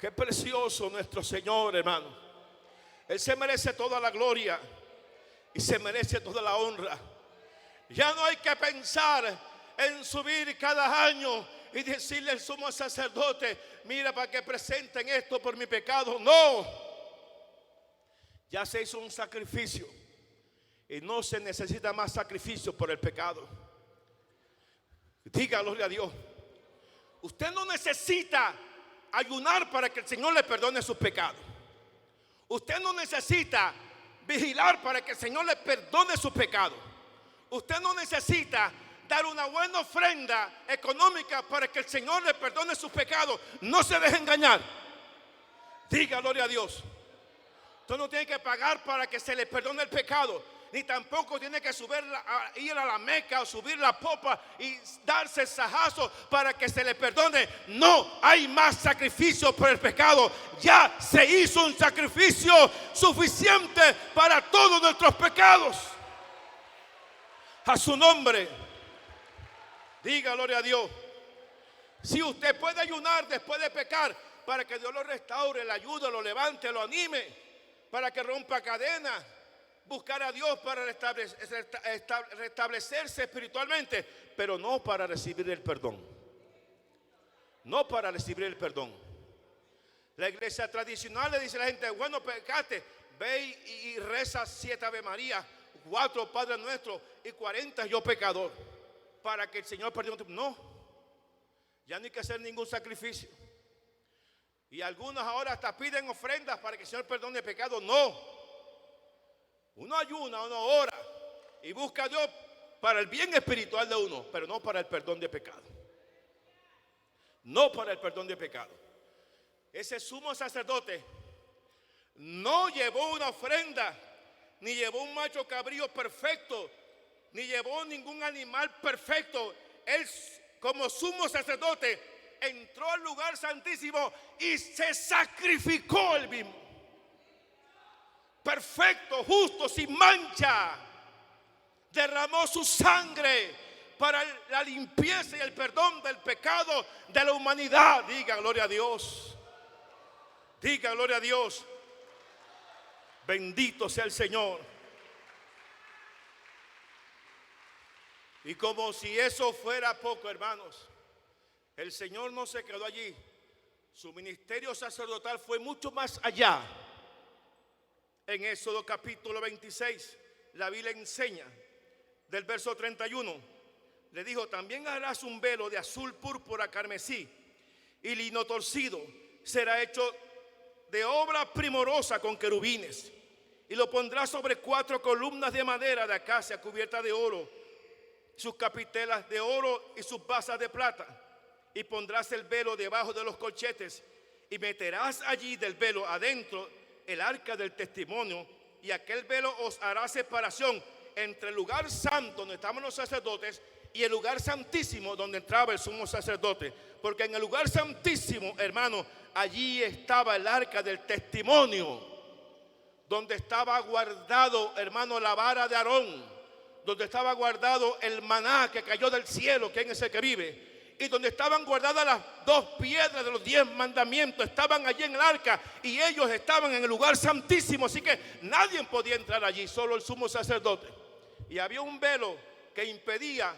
Qué precioso nuestro Señor, hermano. Él se merece toda la gloria y se merece toda la honra. Ya no hay que pensar en subir cada año y decirle al sumo sacerdote: mira, para que presenten esto por mi pecado. No, ya se hizo un sacrificio y no se necesita más sacrificio por el pecado. Diga gloria a Dios. Usted no necesita ayunar para que el Señor le perdone sus pecados. Usted no necesita vigilar para que el Señor le perdone sus pecados. Usted no necesita dar una buena ofrenda económica para que el Señor le perdone sus pecados. No se deje engañar. Diga gloria a Dios. Usted no tiene que pagar para que se le perdone el pecado, ni tampoco tiene que ir a la Meca o subir la popa y darse el sajazo para que se le perdone. No hay más sacrificio por el pecado. Ya se hizo un sacrificio suficiente para todos nuestros pecados. A su nombre. Diga gloria a Dios. Si usted puede ayunar después de pecar, para que Dios lo restaure, le ayude, lo levante, lo anime, para que rompa cadenas, buscar a Dios para restablecerse espiritualmente, pero no para recibir el perdón. No para recibir el perdón. La iglesia tradicional le dice a la gente: bueno, pecaste, ve y reza 7 Ave María, 4 Padre Nuestro y 40 yo pecador, para que el Señor perdone. No, ya no hay que hacer ningún sacrificio. Y algunos ahora hasta piden ofrendas para que el Señor perdone el pecado. No. Uno ayuna, uno ora y busca a Dios para el bien espiritual de uno, pero no para el perdón de pecado. No para el perdón de pecado. Ese sumo sacerdote no llevó una ofrenda, ni llevó un macho cabrío perfecto, ni llevó ningún animal perfecto. Él, como sumo sacerdote, entró al lugar santísimo y se sacrificó él mismo. Perfecto, justo, sin mancha. Derramó su sangre para la limpieza y el perdón del pecado de la humanidad. Diga gloria a Dios. Diga gloria a Dios. Bendito sea el Señor. Y como si eso fuera poco, hermanos, el Señor no se quedó allí. Su ministerio sacerdotal fue mucho más allá. En Éxodo capítulo 26, la Biblia enseña del verso 31. Le dijo: también harás un velo de azul púrpura carmesí y lino torcido. Será hecho de obra primorosa con querubines. Y lo pondrás sobre 4 columnas de madera de acacia cubierta de oro, sus capitelas de oro y sus basas de plata. Y pondrás el velo debajo de los corchetes y meterás allí del velo adentro el arca del testimonio, y aquel velo os hará separación entre el lugar santo donde estaban los sacerdotes y el lugar santísimo donde entraba el sumo sacerdote. Porque en el lugar santísimo, hermano, allí estaba el arca del testimonio, donde estaba guardado, hermano, la vara de Aarón, donde estaba guardado el maná que cayó del cielo, que es el que vive, y donde estaban guardadas las 2 piedras de los 10 mandamientos. Estaban allí en el arca y ellos estaban en el lugar santísimo, así que nadie podía entrar allí, solo el sumo sacerdote. Y había un velo que impedía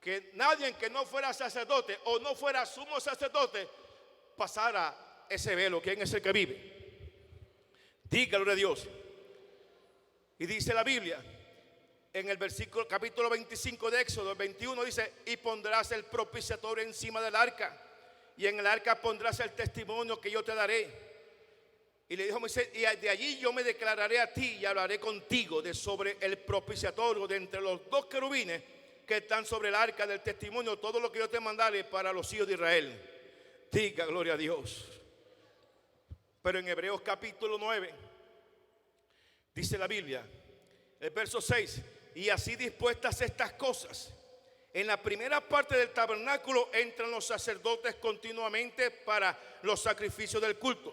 que nadie que no fuera sacerdote o no fuera sumo sacerdote pasara ese velo. ¿Quién es el que vive? Dígalo a Dios. Y dice la Biblia en el versículo capítulo 25 de Éxodo 21, dice: y pondrás el propiciatorio encima del arca, y en el arca pondrás el testimonio que yo te daré. Y le dijo Moisés: y de allí yo me declararé a ti y hablaré contigo de sobre el propiciatorio, de entre los 2 querubines que están sobre el arca del testimonio, todo lo que yo te mandaré para los hijos de Israel. Diga gloria a Dios. Pero en Hebreos capítulo 9 dice la Biblia, el verso 6: y así dispuestas estas cosas, en la primera parte del tabernáculo entran los sacerdotes continuamente para los sacrificios del culto.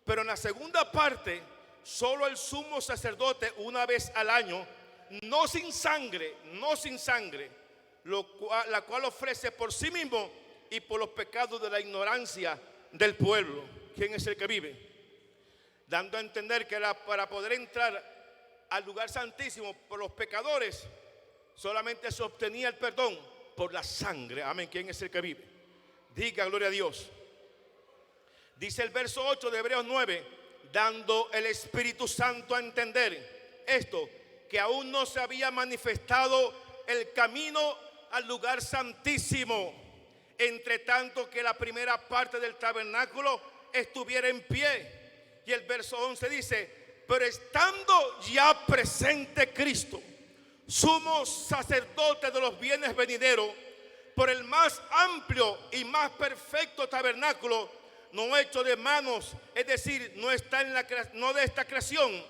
Pero en la segunda parte, solo el sumo sacerdote una vez al año, no sin sangre, la cual ofrece por sí mismo y por los pecados de la ignorancia del pueblo. ¿Quién es el que vive? Dando a entender que para poder entrar al lugar santísimo por los pecadores, solamente se obtenía el perdón por la sangre. Amén. ¿Quién es el que vive? Diga gloria a Dios. Dice el verso 8 de Hebreos 9, dando el Espíritu Santo a entender esto, que aún no se había manifestado el camino al lugar santísimo, entre tanto que la primera parte del tabernáculo estuviera en pie. Y el verso 11 dice: pero estando ya presente Cristo, sumo sacerdote de los bienes venideros, por el más amplio y más perfecto tabernáculo, no hecho de manos, es decir, no de esta creación,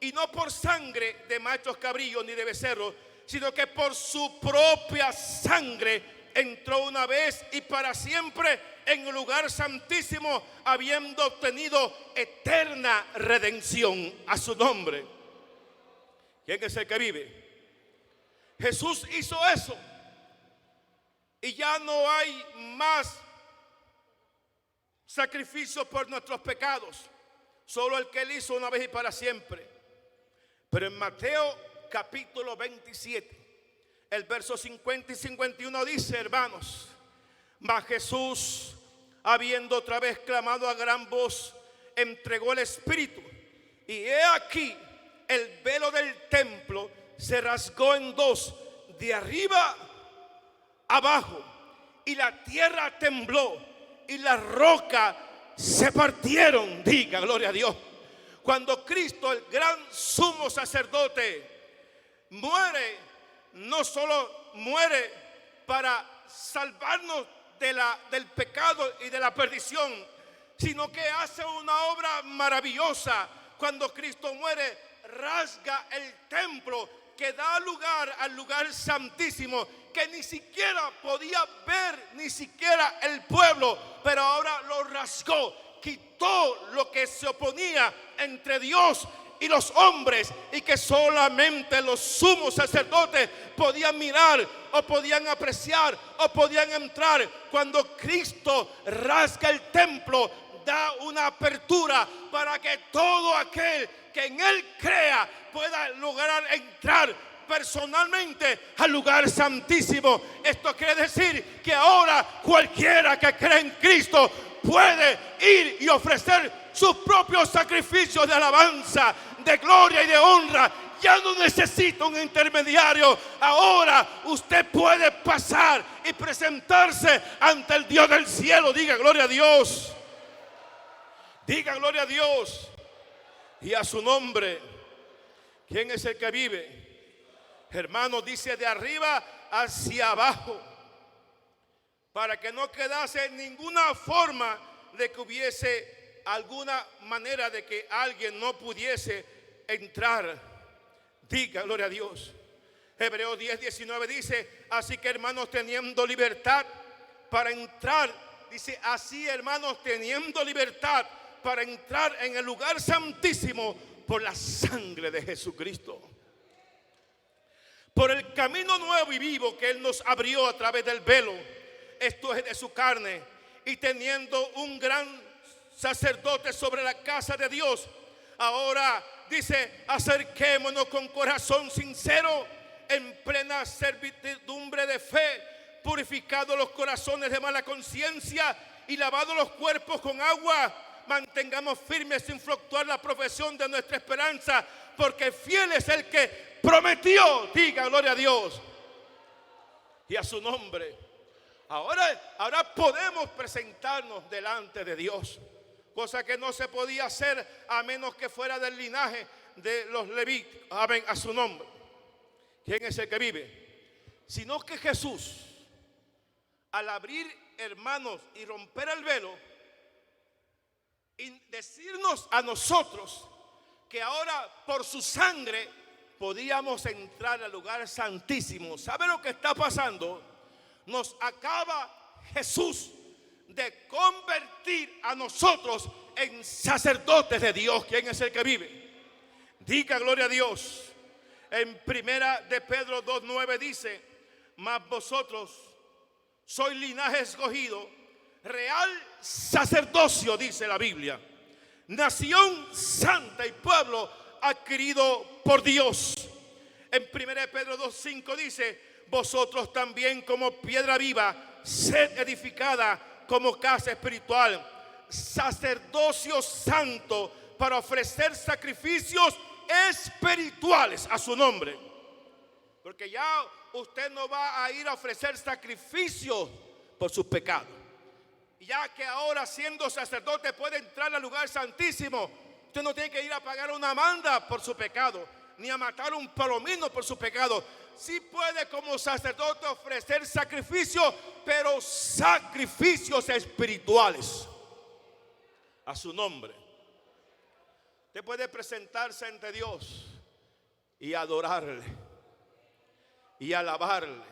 y no por sangre de machos cabrillos ni de becerros, sino que por su propia sangre entró una vez y para siempre en el lugar santísimo, habiendo obtenido eterna redención. A su nombre. ¿Quién es el que vive? Jesús hizo eso, y ya no hay más sacrificio por nuestros pecados, solo el que él hizo una vez y para siempre. Pero en Mateo capítulo 27, el verso 50 y 51 dice, hermanos: mas Jesús, habiendo otra vez clamado a gran voz, entregó el Espíritu. Y he aquí, el velo del templo se rasgó en 2, de arriba abajo, y la tierra tembló, y la roca se partieron. Diga gloria a Dios. Cuando Cristo, el gran sumo sacerdote, muere, no solo muere para salvarnos del pecado y de la perdición, sino que hace una obra maravillosa. Cuando Cristo muere, rasga el templo que da lugar al lugar santísimo, que ni siquiera podía ver ni siquiera el pueblo, pero ahora lo rasgó, quitó lo que se oponía entre Dios y los hombres, y que solamente los sumos sacerdotes podían mirar o podían apreciar o podían entrar. Cuando Cristo rasga el templo, da una apertura para que todo aquel que en él crea pueda lograr entrar personalmente al lugar santísimo. Esto quiere decir que ahora cualquiera que cree en Cristo puede ir y ofrecer sus propios sacrificios de alabanza, de gloria y de honra. Ya no necesita un intermediario. Ahora usted puede pasar y presentarse ante el Dios del cielo. Diga gloria a Dios. Diga gloria a Dios. Y a su nombre. ¿Quién es el que vive? Hermanos, dice de arriba hacia abajo, para que no quedase ninguna forma de que hubiese alguna manera de que alguien no pudiese entrar. Diga gloria a Dios. Hebreos 10:19 dice: así que hermanos, teniendo libertad para entrar, dice así hermanos, teniendo libertad para entrar en el lugar santísimo por la sangre de Jesucristo, por el camino nuevo y vivo que Él nos abrió a través del velo, esto es de su carne, y teniendo un gran sacerdote sobre la casa de Dios. Ahora dice: acerquémonos con corazón sincero, en plena servidumbre de fe, purificados los corazones de mala conciencia y lavados los cuerpos con agua. Mantengamos firmes sin fluctuar la profesión de nuestra esperanza, porque fiel es el que prometió. Diga gloria a Dios. Y a su nombre. Ahora podemos presentarnos delante de Dios, cosa que no se podía hacer a menos que fuera del linaje de los levíticos. Amén, a su nombre. ¿Quién es el que vive? Sino que Jesús, al abrir, hermanos, y romper el velo, y decirnos a nosotros que ahora por su sangre podíamos entrar al lugar santísimo. ¿Sabe lo que está pasando? Nos acaba Jesús de convertir a nosotros en sacerdotes de Dios. ¿Quién es el que vive? Diga gloria a Dios. En primera de Pedro 2:9 dice: mas vosotros sois linaje escogido, real sacerdocio, dice la Biblia, nación santa y pueblo adquirido por Dios. En 1 Pedro 2:5 dice: vosotros también como piedra viva, sed edificada como casa espiritual, sacerdocio santo, para ofrecer sacrificios espirituales a su nombre. Porque ya usted no va a ir a ofrecer sacrificios por sus pecados. Ya que ahora, siendo sacerdote, puede entrar al lugar santísimo. Usted no tiene que ir a pagar una manda por su pecado, ni a matar un palomino por su pecado. Sí puede como sacerdote ofrecer sacrificios, pero sacrificios espirituales a su nombre. Usted puede presentarse ante Dios y adorarle, y alabarle,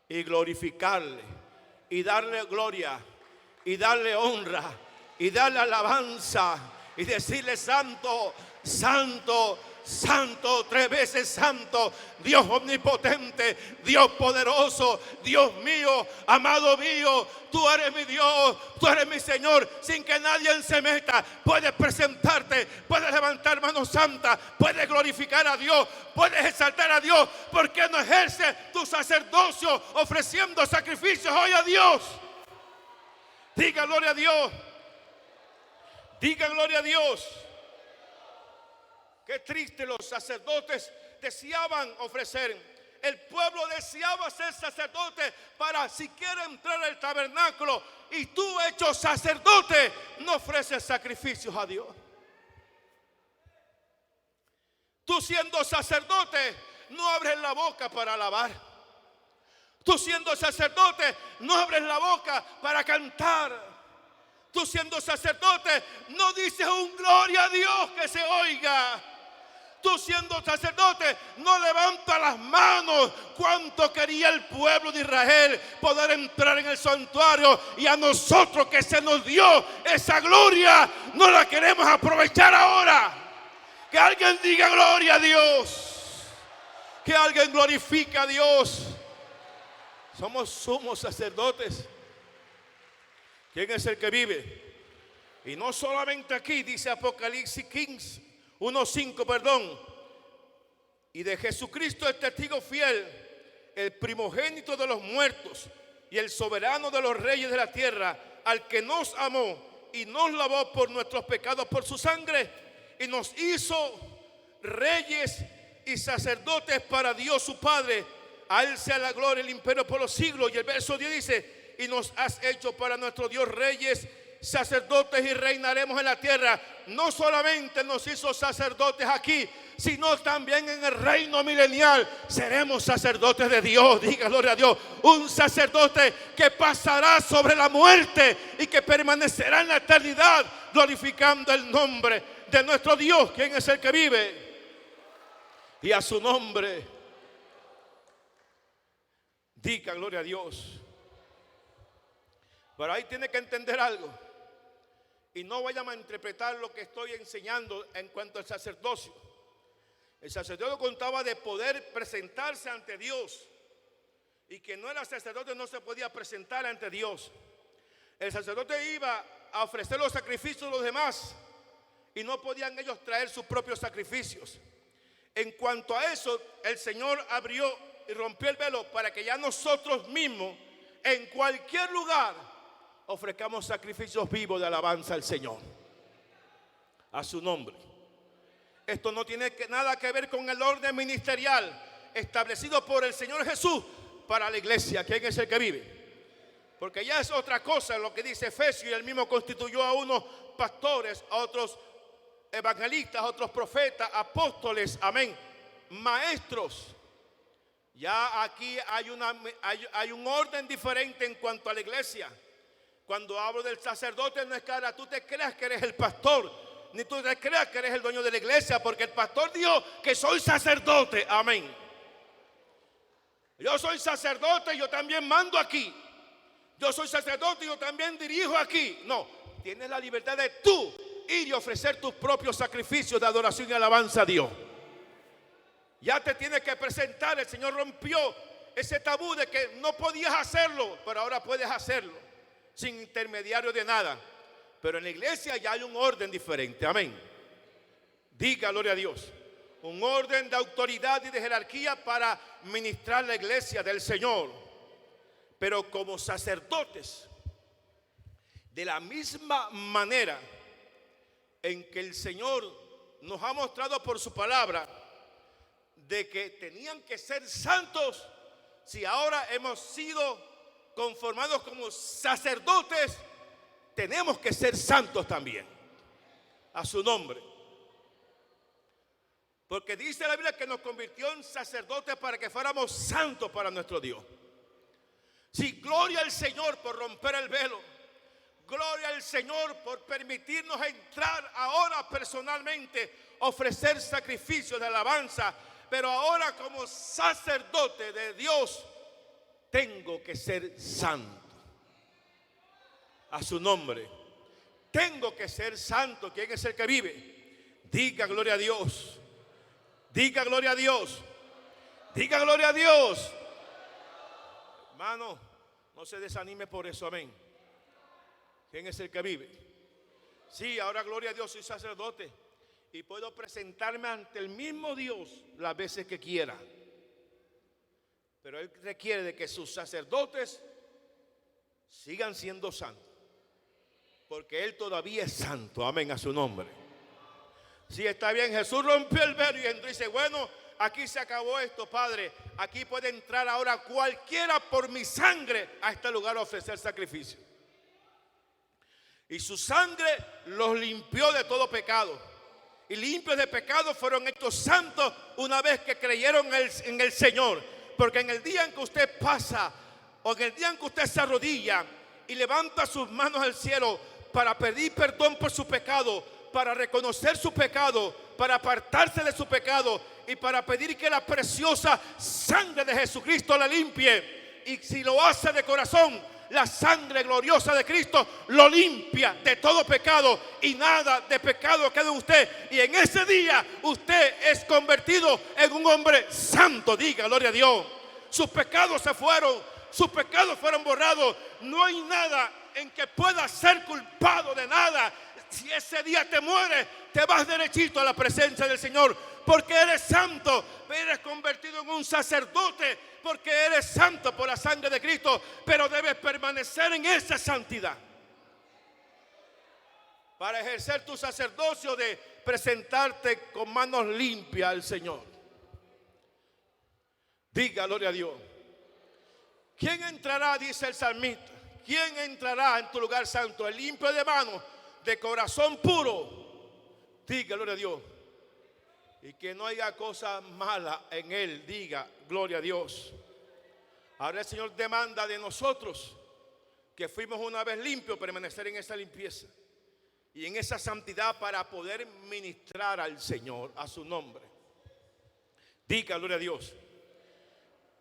y glorificarle, y darle gloria, y darle honra, y darle alabanza, y decirle: santo, santo, santo, 3 veces santo, Dios omnipotente, Dios poderoso, Dios mío, amado mío, tú eres mi Dios, tú eres mi Señor, sin que nadie se meta. Puedes presentarte, puedes levantar mano santa, puedes glorificar a Dios, puedes exaltar a Dios. ¿Por qué no ejerces tu sacerdocio ofreciendo sacrificios hoy a Dios? Diga gloria a Dios. Diga gloria a Dios. Qué triste, los sacerdotes deseaban ofrecer. El pueblo deseaba ser sacerdote para siquiera entrar al tabernáculo. Y tú, hecho sacerdote, no ofreces sacrificios a Dios. Tú, siendo sacerdote, no abres la boca para alabar. Tú, siendo sacerdote, no abres la boca para cantar. Tú, siendo sacerdote, no dices un gloria a Dios que se oiga. Tú, siendo sacerdote, no levantas las manos. Cuánto quería el pueblo de Israel poder entrar en el santuario, y a nosotros que se nos dio esa gloria no la queremos aprovechar ahora. Que alguien diga gloria a Dios, que alguien glorifique a Dios. Somos sumos sacerdotes. ¿Quién es el que vive? Y no solamente aquí, dice Apocalipsis 1:5, perdón. Y de Jesucristo el testigo fiel, el primogénito de los muertos y el soberano de los reyes de la tierra, al que nos amó y nos lavó por nuestros pecados por su sangre y nos hizo reyes y sacerdotes para Dios su Padre. A Él sea la gloria y el imperio por los siglos. Y el verso 10 dice: y nos has hecho para nuestro Dios reyes, sacerdotes, y reinaremos en la tierra. No solamente nos hizo sacerdotes aquí, sino también en el reino milenial seremos sacerdotes de Dios. Diga gloria a Dios. Un sacerdote que pasará sobre la muerte y que permanecerá en la eternidad glorificando el nombre de nuestro Dios, quien es el que vive. Y a su nombre diga gloria a Dios. Pero ahí tiene que entender algo. Y no vayamos a interpretar lo que estoy enseñando en cuanto al sacerdocio. El sacerdote contaba de poder presentarse ante Dios. Y que no era sacerdote, no se podía presentar ante Dios. El sacerdote iba a ofrecer los sacrificios a los demás. Y no podían ellos traer sus propios sacrificios. En cuanto a eso, el Señor abrió y rompió el velo para que ya nosotros mismos, en cualquier lugar, ofrezcamos sacrificios vivos de alabanza al Señor, a su nombre. Esto no tiene nada que ver con el orden ministerial establecido por el Señor Jesús para la iglesia, quien es el que vive. Porque ya es otra cosa lo que dice Efesios, y él mismo constituyó a unos pastores, a otros evangelistas, a otros profetas, apóstoles, amén, maestros. Ya aquí hay un orden diferente en cuanto a la iglesia. Cuando hablo del sacerdote, no es que ahora tú te creas que eres el pastor, ni tú te creas que eres el dueño de la iglesia, porque el pastor dijo que soy sacerdote, amén. Yo soy sacerdote, yo también mando aquí. Yo soy sacerdote, yo también dirijo aquí. No, tienes la libertad de tú ir y ofrecer tus propios sacrificios de adoración y alabanza a Dios. Ya te tienes que presentar. El Señor rompió ese tabú de que no podías hacerlo, pero ahora puedes hacerlo sin intermediario de nada. Pero en la iglesia ya hay un orden diferente, amén. Diga gloria a Dios. Un orden de autoridad y de jerarquía para ministrar la iglesia del Señor. Pero como sacerdotes, de la misma manera en que el Señor nos ha mostrado por su palabra de que tenían que ser santos, si ahora hemos sido conformados como sacerdotes, tenemos que ser santos también, a su nombre. Porque dice la Biblia que nos convirtió en sacerdotes para que fuéramos santos para nuestro Dios. Sí, gloria al Señor por romper el velo. Gloria al Señor por permitirnos entrar ahora personalmente, ofrecer sacrificios de alabanza. Pero ahora como sacerdote de Dios, tengo que ser santo. A su nombre. Tengo que ser santo. ¿Quién es el que vive? Diga gloria a Dios. Diga gloria a Dios. Diga gloria a Dios. Hermano, no se desanime por eso, amén. ¿Quién es el que vive? Sí, ahora gloria a Dios, soy sacerdote y puedo presentarme ante el mismo Dios las veces que quiera. Pero Él requiere de que sus sacerdotes sigan siendo santos, porque Él todavía es santo, amén, a su nombre. Sí, está bien, Jesús rompió el velo y entró y dice, bueno, aquí se acabó esto, Padre. Aquí puede entrar ahora cualquiera por mi sangre a este lugar a ofrecer sacrificio. Y su sangre los limpió de todo pecado. Y limpios de pecado fueron hechos santos una vez que creyeron en el Señor. Porque en el día en que usted pasa, o en el día en que usted se arrodilla y levanta sus manos al cielo para pedir perdón por su pecado, para reconocer su pecado, para apartarse de su pecado y para pedir que la preciosa sangre de Jesucristo la limpie. Y si lo hace de corazón, la sangre gloriosa de Cristo lo limpia de todo pecado y nada de pecado queda en usted. Y en ese día usted es convertido en un hombre santo. Diga gloria a Dios. Sus pecados se fueron, sus pecados fueron borrados. No hay nada en que pueda ser culpado de nada. Si ese día te mueres, te vas derechito a la presencia del Señor, porque eres santo. Eres convertido en un sacerdote porque eres santo por la sangre de Cristo, pero debes permanecer en esa santidad. para ejercer tu sacerdocio de presentarte con manos limpias al Señor. Diga gloria a Dios. ¿Quién entrará? Dice el salmista. ¿Quién entrará en tu lugar santo? El limpio de manos, de corazón puro. Diga gloria a Dios. Y que no haya cosa mala en él. Diga gloria a Dios. Ahora el Señor demanda de nosotros, que fuimos una vez limpios, permanecer en esa limpieza y en esa santidad para poder ministrar al Señor, a su nombre. Diga gloria a Dios.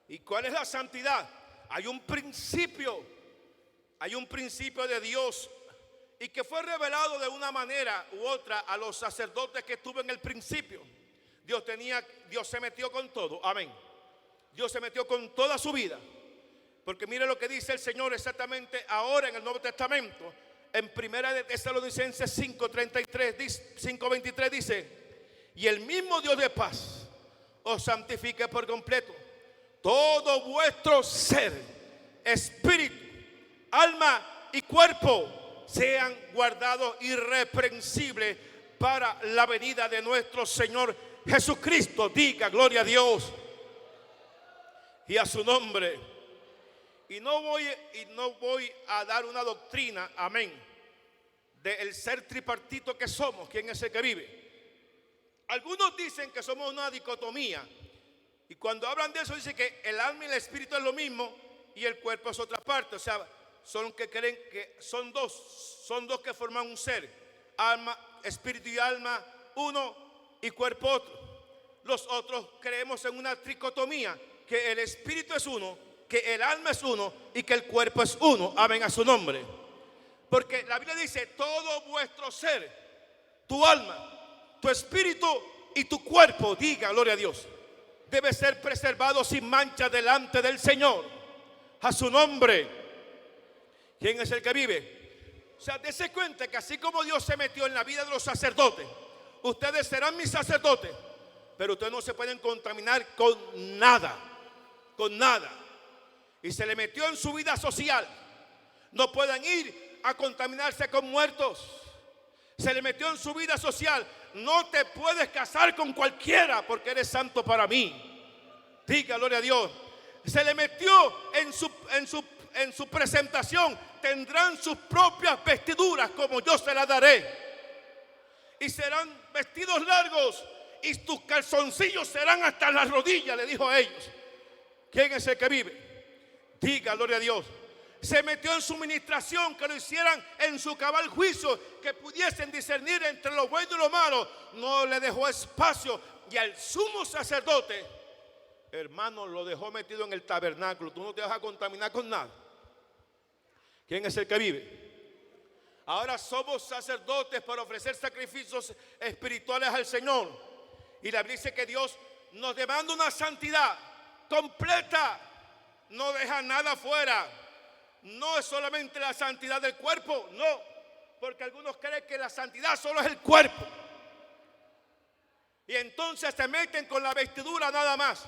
¿Y cuál es la santidad? Hay un principio de Dios, y que fue revelado de una manera u otra a los sacerdotes que estuvo en el principio. Dios se metió con todo, amén. Dios se metió con toda su vida, porque mire lo que dice el Señor exactamente ahora en el Nuevo Testamento. En Primera de Tesalonicenses 5:23 dice: y el mismo Dios de paz os santifique por completo, todo vuestro ser, espíritu, alma y cuerpo sean guardados irreprensibles para la venida de nuestro Señor Jesucristo. Diga gloria a Dios y a su nombre. Y no voy a dar una doctrina, amén, del ser tripartito que somos. ¿Quién es el que vive? Algunos dicen que somos una dicotomía, y cuando hablan de eso dicen que el alma y el espíritu es lo mismo y el cuerpo es otra parte. O sea, son que creen que son dos que forman un ser: alma, espíritu y alma uno y cuerpo otro. Los otros creemos en una tricotomía, que el espíritu es uno, que el alma es uno y que el cuerpo es uno. Amén a su nombre. Porque la Biblia dice: todo vuestro ser, tu alma, tu espíritu y tu cuerpo, diga gloria a Dios, debe ser preservado sin mancha delante del Señor. A su nombre. ¿Quién es el que vive? O sea, dése cuenta que así como Dios se metió en la vida de los sacerdotes, ustedes serán mis sacerdotes, pero ustedes no se pueden contaminar con nada. Con nada. Y se le metió en su vida social. No pueden ir a contaminarse con muertos. Se le metió en su vida social. No te puedes casar con cualquiera porque eres santo para mí. Diga gloria a Dios. Se le metió en su presentación. Tendrán sus propias vestiduras como yo se las daré. Y serán vestidos largos y tus calzoncillos serán hasta las rodillas, le dijo a ellos. ¿Quién es el que vive? Diga gloria a Dios. Se metió en su ministración, que lo hicieran en su cabal juicio, que pudiesen discernir entre lo bueno y lo malo. No le dejó espacio. Y al sumo sacerdote, hermano, lo dejó metido en el tabernáculo. Tú no te vas a contaminar con nada. ¿Quién es el que vive? Ahora somos sacerdotes para ofrecer sacrificios espirituales al Señor. Y la Biblia dice que Dios nos demanda una santidad completa. No deja nada fuera. No es solamente la santidad del cuerpo, no, porque algunos creen que la santidad solo es el cuerpo. Y entonces se meten con la vestidura nada más.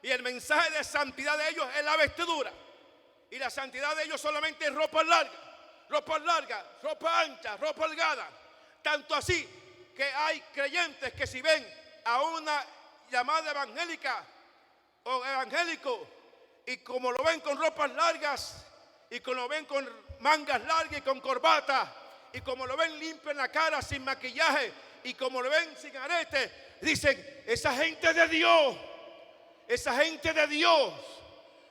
Y el mensaje de santidad de ellos es la vestidura. Y la santidad de ellos solamente es ropa larga, ropa ancha, ropa holgada. Tanto así que hay creyentes que si ven a una llamada evangélica o evangélico, y como lo ven con ropas largas, y como lo ven con mangas largas y con corbata, y como lo ven limpio en la cara sin maquillaje, y como lo ven sin arete, dicen: esa gente de Dios, esa gente de Dios,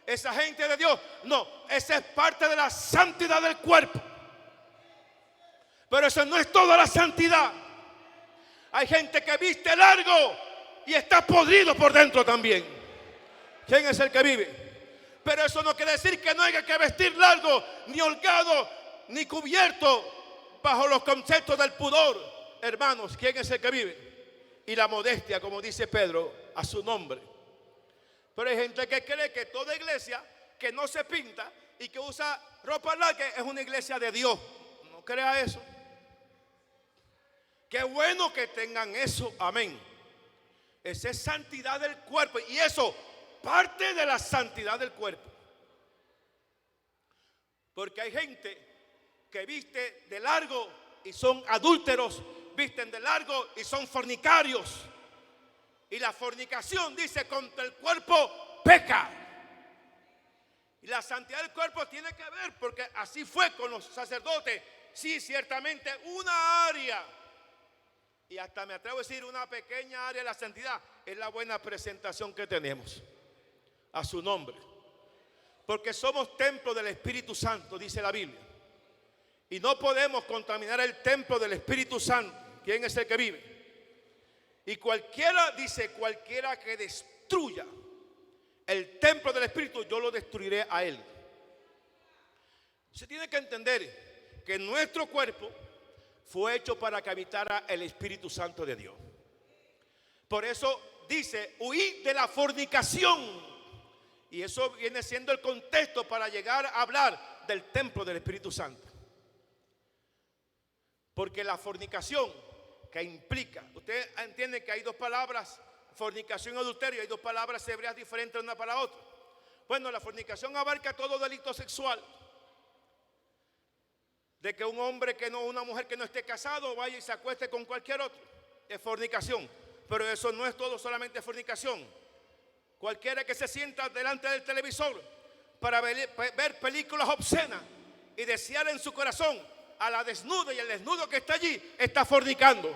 esa gente de Dios. No, esa es parte de la santidad del cuerpo, pero eso no es toda la santidad. Hay gente que viste largo y está podrido por dentro también. ¿Quién es el que vive? Pero eso no quiere decir que no haya que vestir largo, ni holgado, ni cubierto bajo los conceptos del pudor. Hermanos, ¿quién es el que vive? Y la modestia, como dice Pedro, a su nombre. Pero hay gente que cree que toda iglesia que no se pinta y que usa ropa larga es una iglesia de Dios. No crea eso. Qué bueno que tengan eso, amén. Esa es santidad del cuerpo, y eso parte de la santidad del cuerpo. Porque hay gente que viste de largo y son adúlteros, visten de largo y son fornicarios. Y la fornicación, dice, contra el cuerpo peca. Y la santidad del cuerpo tiene que ver, porque así fue con los sacerdotes. Sí, ciertamente una área, y hasta me atrevo a decir una pequeña área de la santidad, es la buena presentación que tenemos a su nombre. Porque somos templo del Espíritu Santo, dice la Biblia. Y no podemos contaminar el templo del Espíritu Santo. ¿Quién es el que vive? Y cualquiera, dice, cualquiera que destruya el templo del Espíritu, yo lo destruiré a él. Se tiene que entender que nuestro cuerpo fue hecho para que habitara el Espíritu Santo de Dios. Por eso dice, huid de la fornicación. Y eso viene siendo el contexto para llegar a hablar del templo del Espíritu Santo. Porque la fornicación, que implica, usted entiende que hay dos palabras, fornicación y adulterio, hay dos palabras hebreas diferentes una para otra. Bueno, la fornicación abarca todo delito sexual. De que un hombre que no, una mujer que no esté casado vaya y se acueste con cualquier otro, es fornicación. Pero eso no es todo solamente fornicación. Cualquiera que se sienta delante del televisor para ver películas obscenas y desear en su corazón a la desnuda y el desnudo que está allí, está fornicando.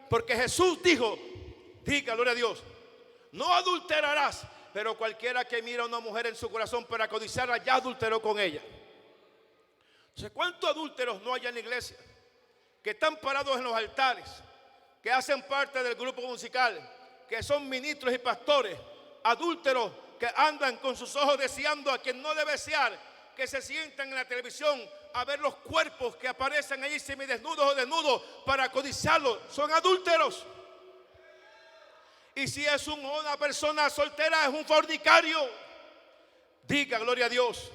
Porque Jesús dijo, diga gloria a Dios, no adulterarás. Pero cualquiera que mira a una mujer en su corazón para codiciarla, ya adulteró con ella. Entonces, ¿cuántos adúlteros no hay en la iglesia? Que están parados en los altares, que hacen parte del grupo musical, que son ministros y pastores, adúlteros que andan con sus ojos deseando a quien no debe desear, que se sientan en la televisión a ver los cuerpos que aparecen allí semidesnudos o desnudos para codiciarlos. Son adúlteros. Y si es una persona soltera, es un fornicario. Diga gloria a Dios.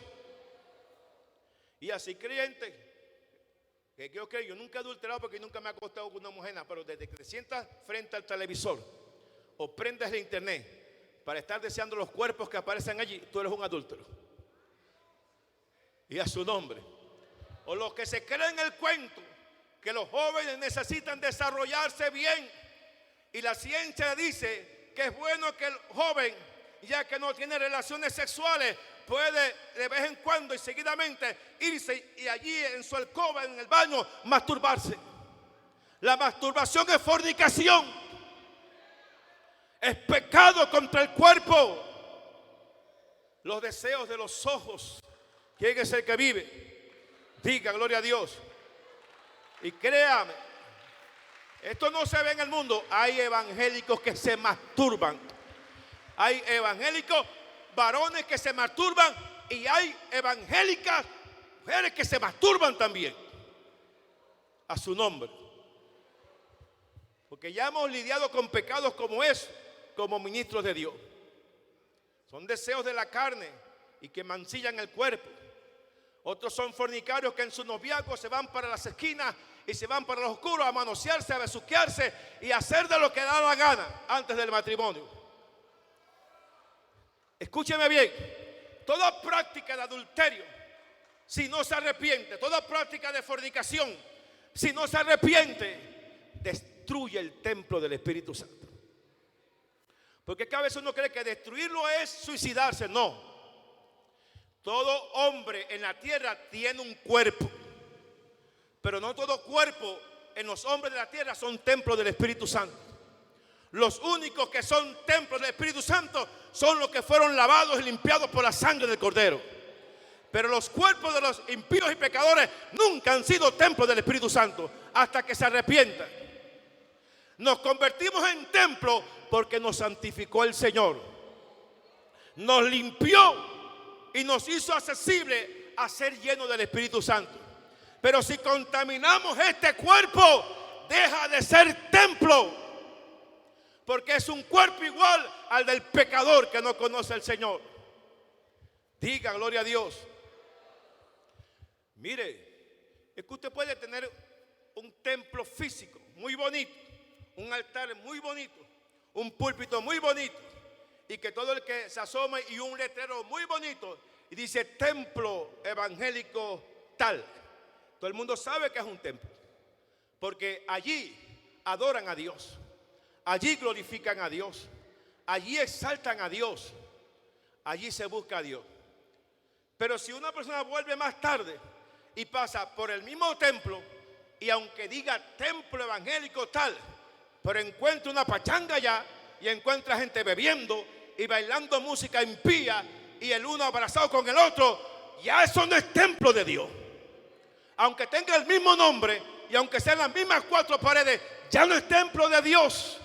Y así creyente, que yo nunca he adulterado porque nunca me he acostado con una mujer, pero desde que te sientas frente al televisor o prendes el internet para estar deseando los cuerpos que aparecen allí, tú eres un adúltero. Y a su nombre. O los que se creen el cuento que los jóvenes necesitan desarrollarse bien, y la ciencia dice que es bueno que el joven, ya que no tiene relaciones sexuales, puede de vez en cuando y seguidamente irse y allí en su alcoba, en el baño, masturbarse. La masturbación es fornicación, es pecado contra el cuerpo. Los deseos de los ojos, ¿quién es el que vive? Diga gloria a Dios. Y créame, esto no se ve en el mundo. Hay evangélicos que se masturban. Hay evangélicos varones que se masturban, y hay evangélicas mujeres que se masturban también. A su nombre. Porque ya hemos lidiado con pecados como eso, como ministros de Dios. Son deseos de la carne y que mancillan el cuerpo. Otros son fornicarios que en su noviazgo se van para las esquinas y se van para los oscuros a manosearse, a besuquearse y a hacer de lo que da la gana antes del matrimonio. Escúcheme bien, toda práctica de adulterio, si no se arrepiente, toda práctica de fornicación, si no se arrepiente, destruye el templo del Espíritu Santo. Porque a veces uno cree que destruirlo es suicidarse. No. Todo hombre en la tierra tiene un cuerpo, pero no todo cuerpo en los hombres de la tierra son templos del Espíritu Santo. Los únicos que son templos del Espíritu Santo son los que fueron lavados y limpiados por la sangre del Cordero. Pero los cuerpos de los impíos y pecadores nunca han sido templos del Espíritu Santo hasta que se arrepientan. Nos convertimos en templo porque nos santificó el Señor. Nos limpió y nos hizo accesible a ser llenos del Espíritu Santo. Pero si contaminamos este cuerpo, deja de ser templo. Porque es un cuerpo igual al del pecador que no conoce al Señor. Diga gloria a Dios. Mire, es que usted puede tener un templo físico muy bonito, un altar muy bonito, un púlpito muy bonito, y que todo el que se asome y un letrero muy bonito y dice templo evangélico tal. Todo el mundo sabe que es un templo. Porque allí adoran a Dios, allí glorifican a Dios, allí exaltan a Dios, allí se busca a Dios. Pero si una persona vuelve más tarde y pasa por el mismo templo, y aunque diga templo evangélico tal, pero encuentra una pachanga allá y encuentra gente bebiendo y bailando música impía y el uno abrazado con el otro, ya eso no es templo de Dios. Aunque tenga el mismo nombre y aunque sean las mismas cuatro paredes, ya no es templo de Dios.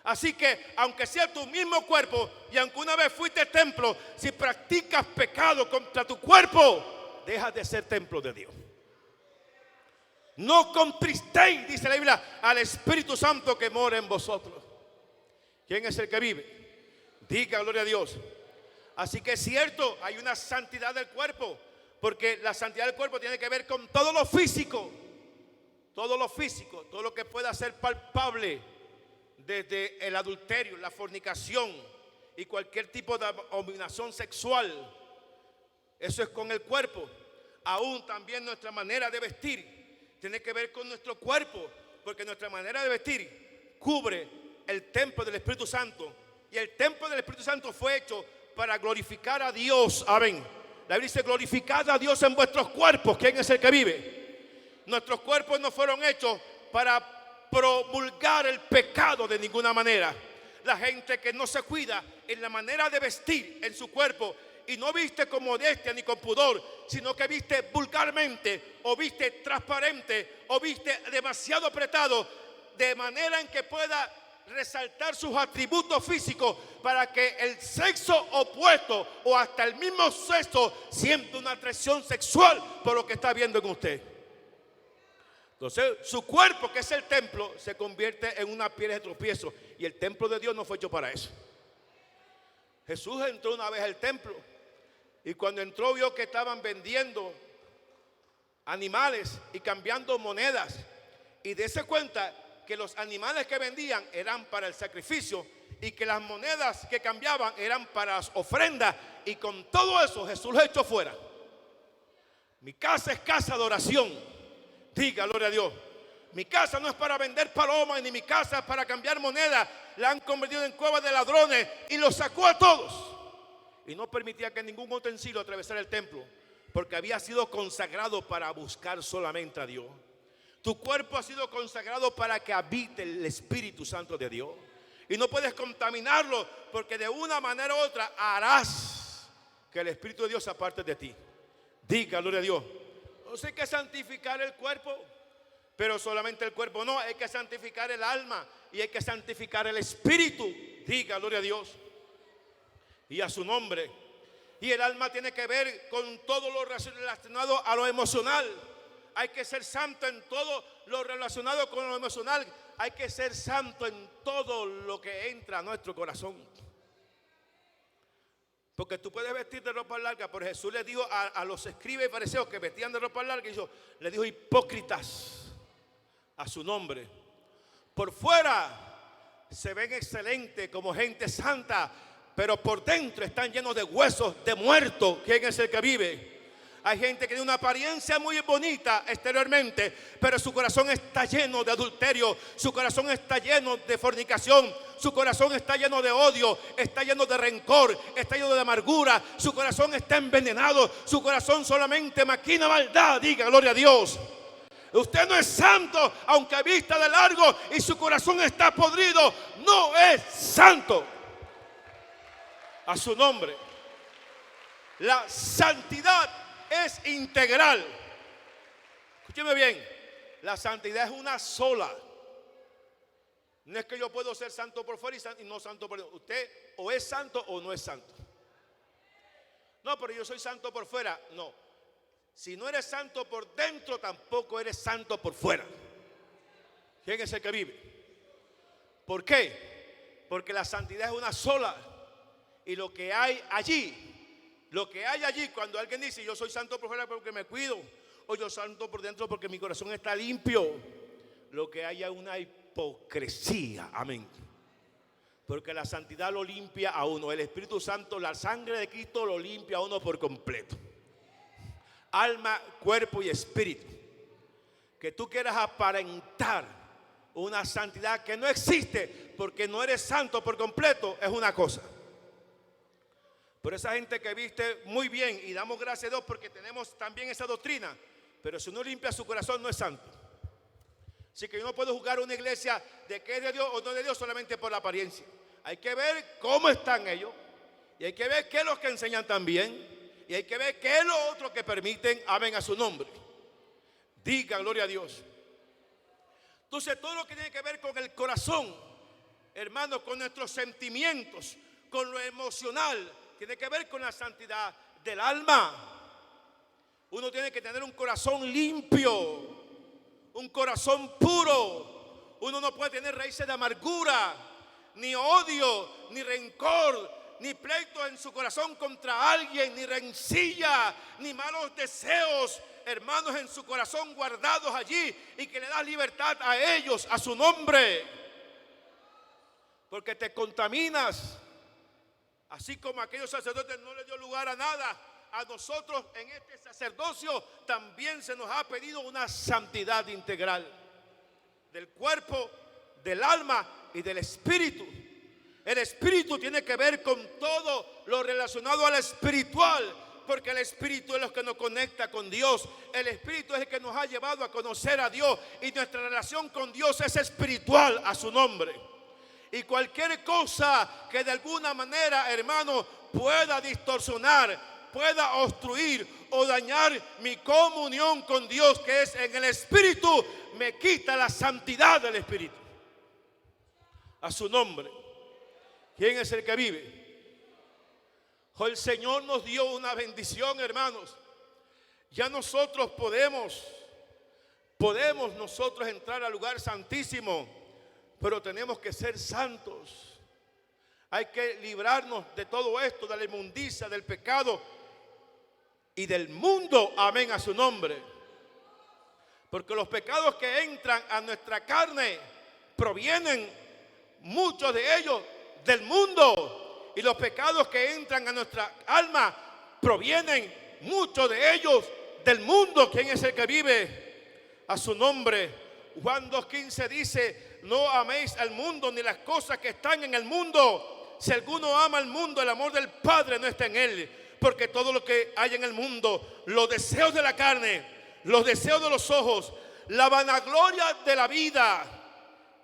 Así que aunque sea tu mismo cuerpo y aunque una vez fuiste templo, si practicas pecado contra tu cuerpo, dejas de ser templo de Dios. No contristéis, dice la Biblia, al Espíritu Santo que mora en vosotros. ¿Quién es el que vive? Diga gloria a Dios. Así que es cierto, hay una santidad del cuerpo, porque la santidad del cuerpo tiene que ver con todo lo físico, todo lo que pueda ser palpable, desde el adulterio, la fornicación y cualquier tipo de abominación sexual. Eso es con el cuerpo. Aún también nuestra manera de vestir tiene que ver con nuestro cuerpo, porque nuestra manera de vestir cubre el templo del Espíritu Santo, y el templo del Espíritu Santo fue hecho para glorificar a Dios. Amén. La Biblia dice: glorificad a Dios en vuestros cuerpos. ¿Quién es el que vive? Nuestros cuerpos no fueron hechos para promulgar el pecado de ninguna manera. La gente que no se cuida en la manera de vestir en su cuerpo y no viste con modestia ni con pudor, sino que viste vulgarmente, o viste transparente, o viste demasiado apretado, de manera en que pueda resaltar sus atributos físicos, para que el sexo opuesto o hasta el mismo sexo sienta una atracción sexual por lo que está viendo en usted. Entonces su cuerpo, que es el templo, se convierte en una piedra de tropiezo, y el templo de Dios no fue hecho para eso. Jesús entró una vez al templo, y cuando entró vio que estaban vendiendo animales y cambiando monedas, y dése cuenta que los animales que vendían eran para el sacrificio y que las monedas que cambiaban eran para las ofrendas, y con todo eso Jesús lo echó fuera. Mi casa es casa de oración. Diga gloria a Dios. Mi casa no es para vender palomas, ni mi casa es para cambiar monedas. La han convertido en cueva de ladrones y los sacó a todos. Y no permitía que ningún utensilio atravesara el templo, porque había sido consagrado para buscar solamente a Dios. Tu cuerpo ha sido consagrado para que habite el Espíritu Santo de Dios, y no puedes contaminarlo, porque de una manera u otra harás que el Espíritu de Dios se aparte de ti. Diga gloria a Dios. Entonces hay que santificar el cuerpo, pero solamente el cuerpo no, hay que santificar el alma y hay que santificar el espíritu. Diga gloria a Dios y a su nombre. Y el alma tiene que ver con todo lo relacionado a lo emocional. Hay que ser santo en todo lo relacionado con lo emocional. Hay que ser santo en todo lo que entra a nuestro corazón. Porque tú puedes vestir de ropa larga, pero Jesús le dijo a los escribas y fariseos que vestían de ropa larga, le dijo: hipócritas, a su nombre. Por fuera se ven excelentes como gente santa, pero por dentro están llenos de huesos de muertos. ¿Quién es el que vive? Hay gente que tiene una apariencia muy bonita exteriormente, pero su corazón está lleno de adulterio, su corazón está lleno de fornicación, su corazón está lleno de odio, está lleno de rencor, está lleno de amargura, su corazón está envenenado, su corazón solamente maquina maldad. Diga gloria a Dios. Usted no es santo, aunque vista de largo y su corazón está podrido, no es santo. A su nombre. La santidad es integral. Escúcheme bien, la santidad es una sola. No es que yo puedo ser santo por fuera y no santo por dentro. Usted o es santo o no es santo. No, pero yo soy santo por fuera. No. Si no eres santo por dentro, tampoco eres santo por fuera. ¿Quién es el que vive? ¿Por qué? Porque la santidad es una sola. Y lo que hay allí, cuando alguien dice: yo soy santo por fuera porque me cuido, o yo santo por dentro porque mi corazón está limpio, lo que hay es una hipocresía. Amén. Porque la santidad lo limpia a uno. El Espíritu Santo, la sangre de Cristo lo limpia a uno por completo. Alma, cuerpo y espíritu. que tú quieras aparentar una santidad que no existe porque no eres santo por completo, es una cosa. Pero esa gente que viste muy bien, y damos gracias a Dios porque tenemos también esa doctrina, pero si no limpia su corazón no es santo. Así que yo no puedo juzgar a una iglesia de que es de Dios o no de Dios solamente por la apariencia. Hay que ver cómo están ellos, y hay que ver qué es lo que enseñan también, y hay que ver qué es lo otro que permiten, amén, a su nombre. Diga gloria a Dios. Entonces todo lo que tiene que ver con el corazón, hermanos, con nuestros sentimientos, con lo emocional, tiene que ver con la santidad del alma. Uno tiene que tener un corazón limpio, un corazón puro. Uno no puede tener raíces de amargura, ni odio, ni rencor, ni pleito en su corazón contra alguien, ni rencilla, ni malos deseos, hermanos, en su corazón guardados allí, y que le das libertad a ellos, a su nombre, porque te contaminas. Así como a aquellos sacerdotes no les dio lugar a nada, a nosotros en este sacerdocio también se nos ha pedido una santidad integral del cuerpo, del alma y del espíritu. El espíritu tiene que ver con todo lo relacionado al espiritual, porque el espíritu es lo que nos conecta con Dios. El espíritu es el que nos ha llevado a conocer a Dios, y nuestra relación con Dios es espiritual, a su nombre. Y cualquier cosa que de alguna manera, hermano, pueda distorsionar, pueda obstruir o dañar mi comunión con Dios, que es en el espíritu, me quita la santidad del espíritu. A su nombre. ¿Quién es el que vive? Oh, el Señor nos dio una bendición, hermanos. Ya nosotros podemos nosotros entrar al lugar santísimo, pero tenemos que ser santos. Hay que librarnos de todo esto, de la inmundicia, del pecado y del mundo, amén, a su nombre. Porque los pecados que entran a nuestra carne provienen, muchos de ellos, del mundo. Y los pecados que entran a nuestra alma provienen, muchos de ellos, del mundo. ¿Quién es el que vive? A su nombre. Juan 2:15 dice: no améis al mundo ni las cosas que están en el mundo. Si alguno ama al mundo, el amor del Padre no está en él. Porque todo lo que hay en el mundo, los deseos de la carne, los deseos de los ojos, la vanagloria de la vida,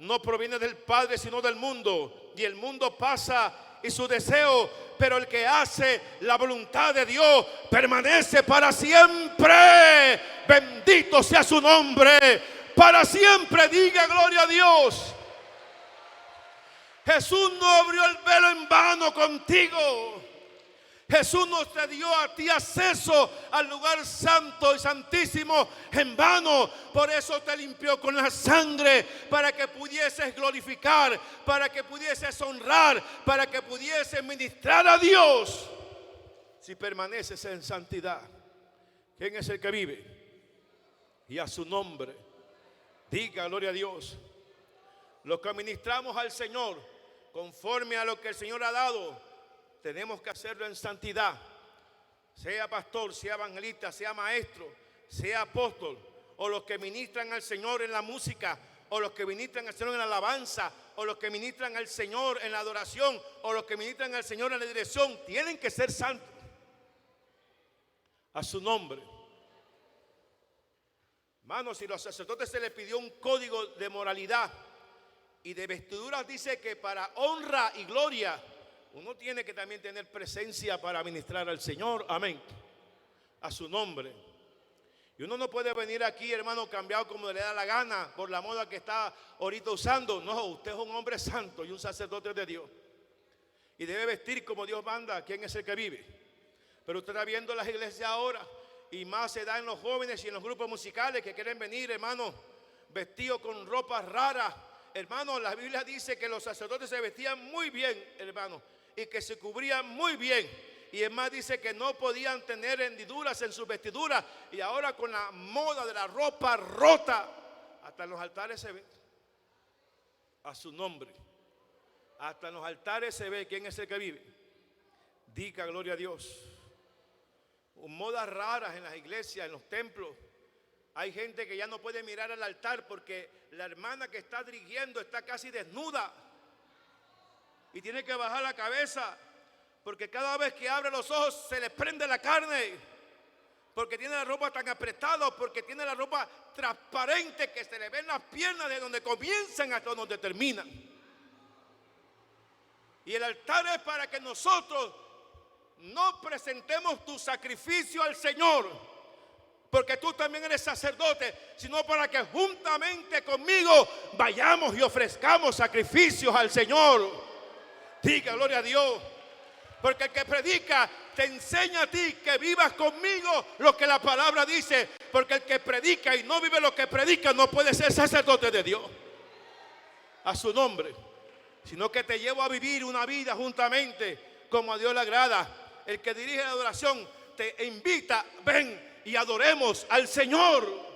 no proviene del Padre sino del mundo. Y el mundo pasa y su deseo, pero el que hace la voluntad de Dios permanece para siempre. Bendito sea su nombre. Para siempre, diga gloria a Dios. Jesús no abrió el velo en vano contigo. Jesús no te dio a ti acceso al lugar santo y santísimo en vano. Por eso te limpió con la sangre, para que pudieses glorificar, para que pudieses honrar, para que pudieses ministrar a Dios, si permaneces en santidad. ¿Quién es el que vive? Y a su nombre. Diga gloria a Dios. Los que ministramos al Señor conforme a lo que el Señor ha dado, tenemos que hacerlo en santidad. Sea pastor, sea evangelista, sea maestro, sea apóstol, o los que ministran al Señor en la música, o los que ministran al Señor en la alabanza, o los que ministran al Señor en la adoración, o los que ministran al Señor en la dirección, tienen que ser santos. A su nombre. Hermanos, si a los sacerdotes se les pidió un código de moralidad y de vestiduras, dice que para honra y gloria, uno tiene que también tener presencia para ministrar al Señor, amén, a su nombre. Y uno no puede venir aquí, hermano, cambiado como le da la gana por la moda que está ahorita usando. No, usted es un hombre santo y un sacerdote de Dios, y debe vestir como Dios manda. ¿Quién es el que vive? Pero usted está viendo las iglesias ahora, y más se da en los jóvenes y en los grupos musicales que quieren venir, hermano, vestidos con ropas raras. Hermano, la Biblia dice que los sacerdotes se vestían muy bien, hermano, y que se cubrían muy bien. Y es más, dice que no podían tener hendiduras en sus vestiduras. Y ahora con la moda de la ropa rota, hasta en los altares se ve. A su nombre. Hasta en los altares se ve. ¿Quién es el que vive? Diga gloria a Dios. Modas raras en las iglesias, en los templos. Hay gente que ya no puede mirar al altar porque la hermana que está dirigiendo está casi desnuda y tiene que bajar la cabeza porque cada vez que abre los ojos se le prende la carne, porque tiene la ropa tan apretada, porque tiene la ropa transparente que se le ven las piernas de donde comienzan hasta donde terminan. Y el altar es para que nosotros no presentemos tu sacrificio al Señor, porque tú también eres sacerdote, sino para que juntamente conmigo vayamos y ofrezcamos sacrificios al Señor. Diga gloria a Dios. Porque el que predica te enseña a ti que vivas conmigo lo que la palabra dice. Porque el que predica y no vive lo que predica no puede ser sacerdote de Dios. A su nombre. Sino que te llevo a vivir una vida juntamente como a Dios le agrada. El que dirige la adoración te invita, ven y adoremos al Señor.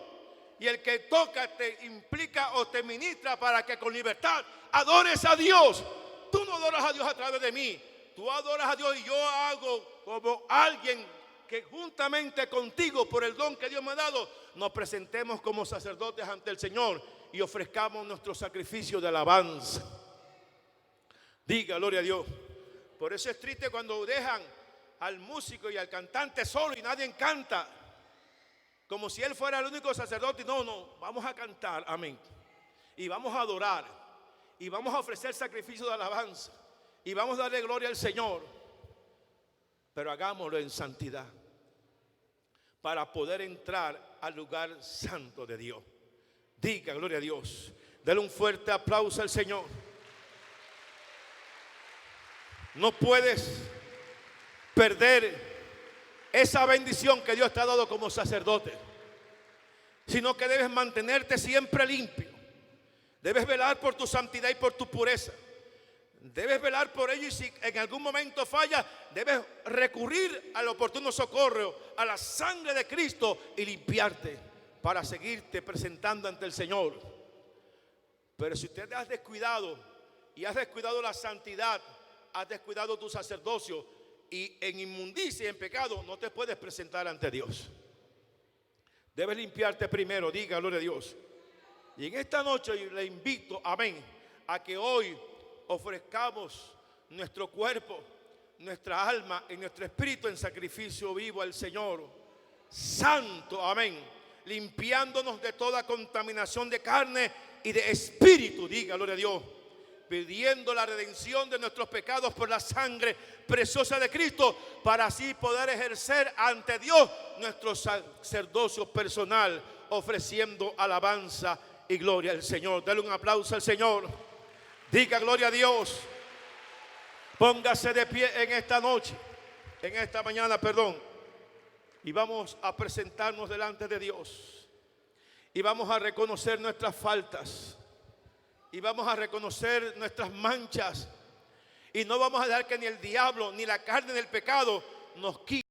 Y el que toca te implica o te ministra para que con libertad adores a Dios. Tú no adoras a Dios a través de mí. Tú adoras a Dios y yo hago como alguien que juntamente contigo, por el don que Dios me ha dado, nos presentemos como sacerdotes ante el Señor y ofrezcamos nuestro sacrificio de alabanza. Diga gloria a Dios. Por eso es triste cuando dejan al músico y al cantante solo y nadie canta, como si él fuera el único sacerdote. No, vamos a cantar, amén, y vamos a adorar y vamos a ofrecer sacrificio de alabanza y vamos a darle gloria al Señor, pero hagámoslo en santidad para poder entrar al lugar santo de Dios. Diga gloria a Dios. Dale un fuerte aplauso al Señor. No puedes perder esa bendición que Dios te ha dado como sacerdote, sino que debes mantenerte siempre limpio. Debes velar por tu santidad y por tu pureza. Debes velar por ello, y si en algún momento falla, debes recurrir al oportuno socorro, a la sangre de Cristo, y limpiarte para seguirte presentando ante el Señor. Pero si usted te has descuidado y has descuidado la santidad, has descuidado tu sacerdocio, y en inmundicia y en pecado no te puedes presentar ante Dios. Debes limpiarte primero. Diga gloria a Dios. Y en esta noche le invito, amén, a que hoy ofrezcamos nuestro cuerpo, nuestra alma y nuestro espíritu en sacrificio vivo al Señor, santo, amén, limpiándonos de toda contaminación de carne y de espíritu. Diga gloria a Dios. Pidiendo la redención de nuestros pecados por la sangre preciosa de Cristo, para así poder ejercer ante Dios nuestro sacerdocio personal, ofreciendo alabanza y gloria al Señor. Dale un aplauso al Señor. Diga gloria a Dios. Póngase de pie en esta noche, en esta mañana, perdón, y vamos a presentarnos delante de Dios y vamos a reconocer nuestras faltas. Y vamos a reconocer nuestras manchas. Y no vamos a dejar que ni el diablo, ni la carne del pecado nos quite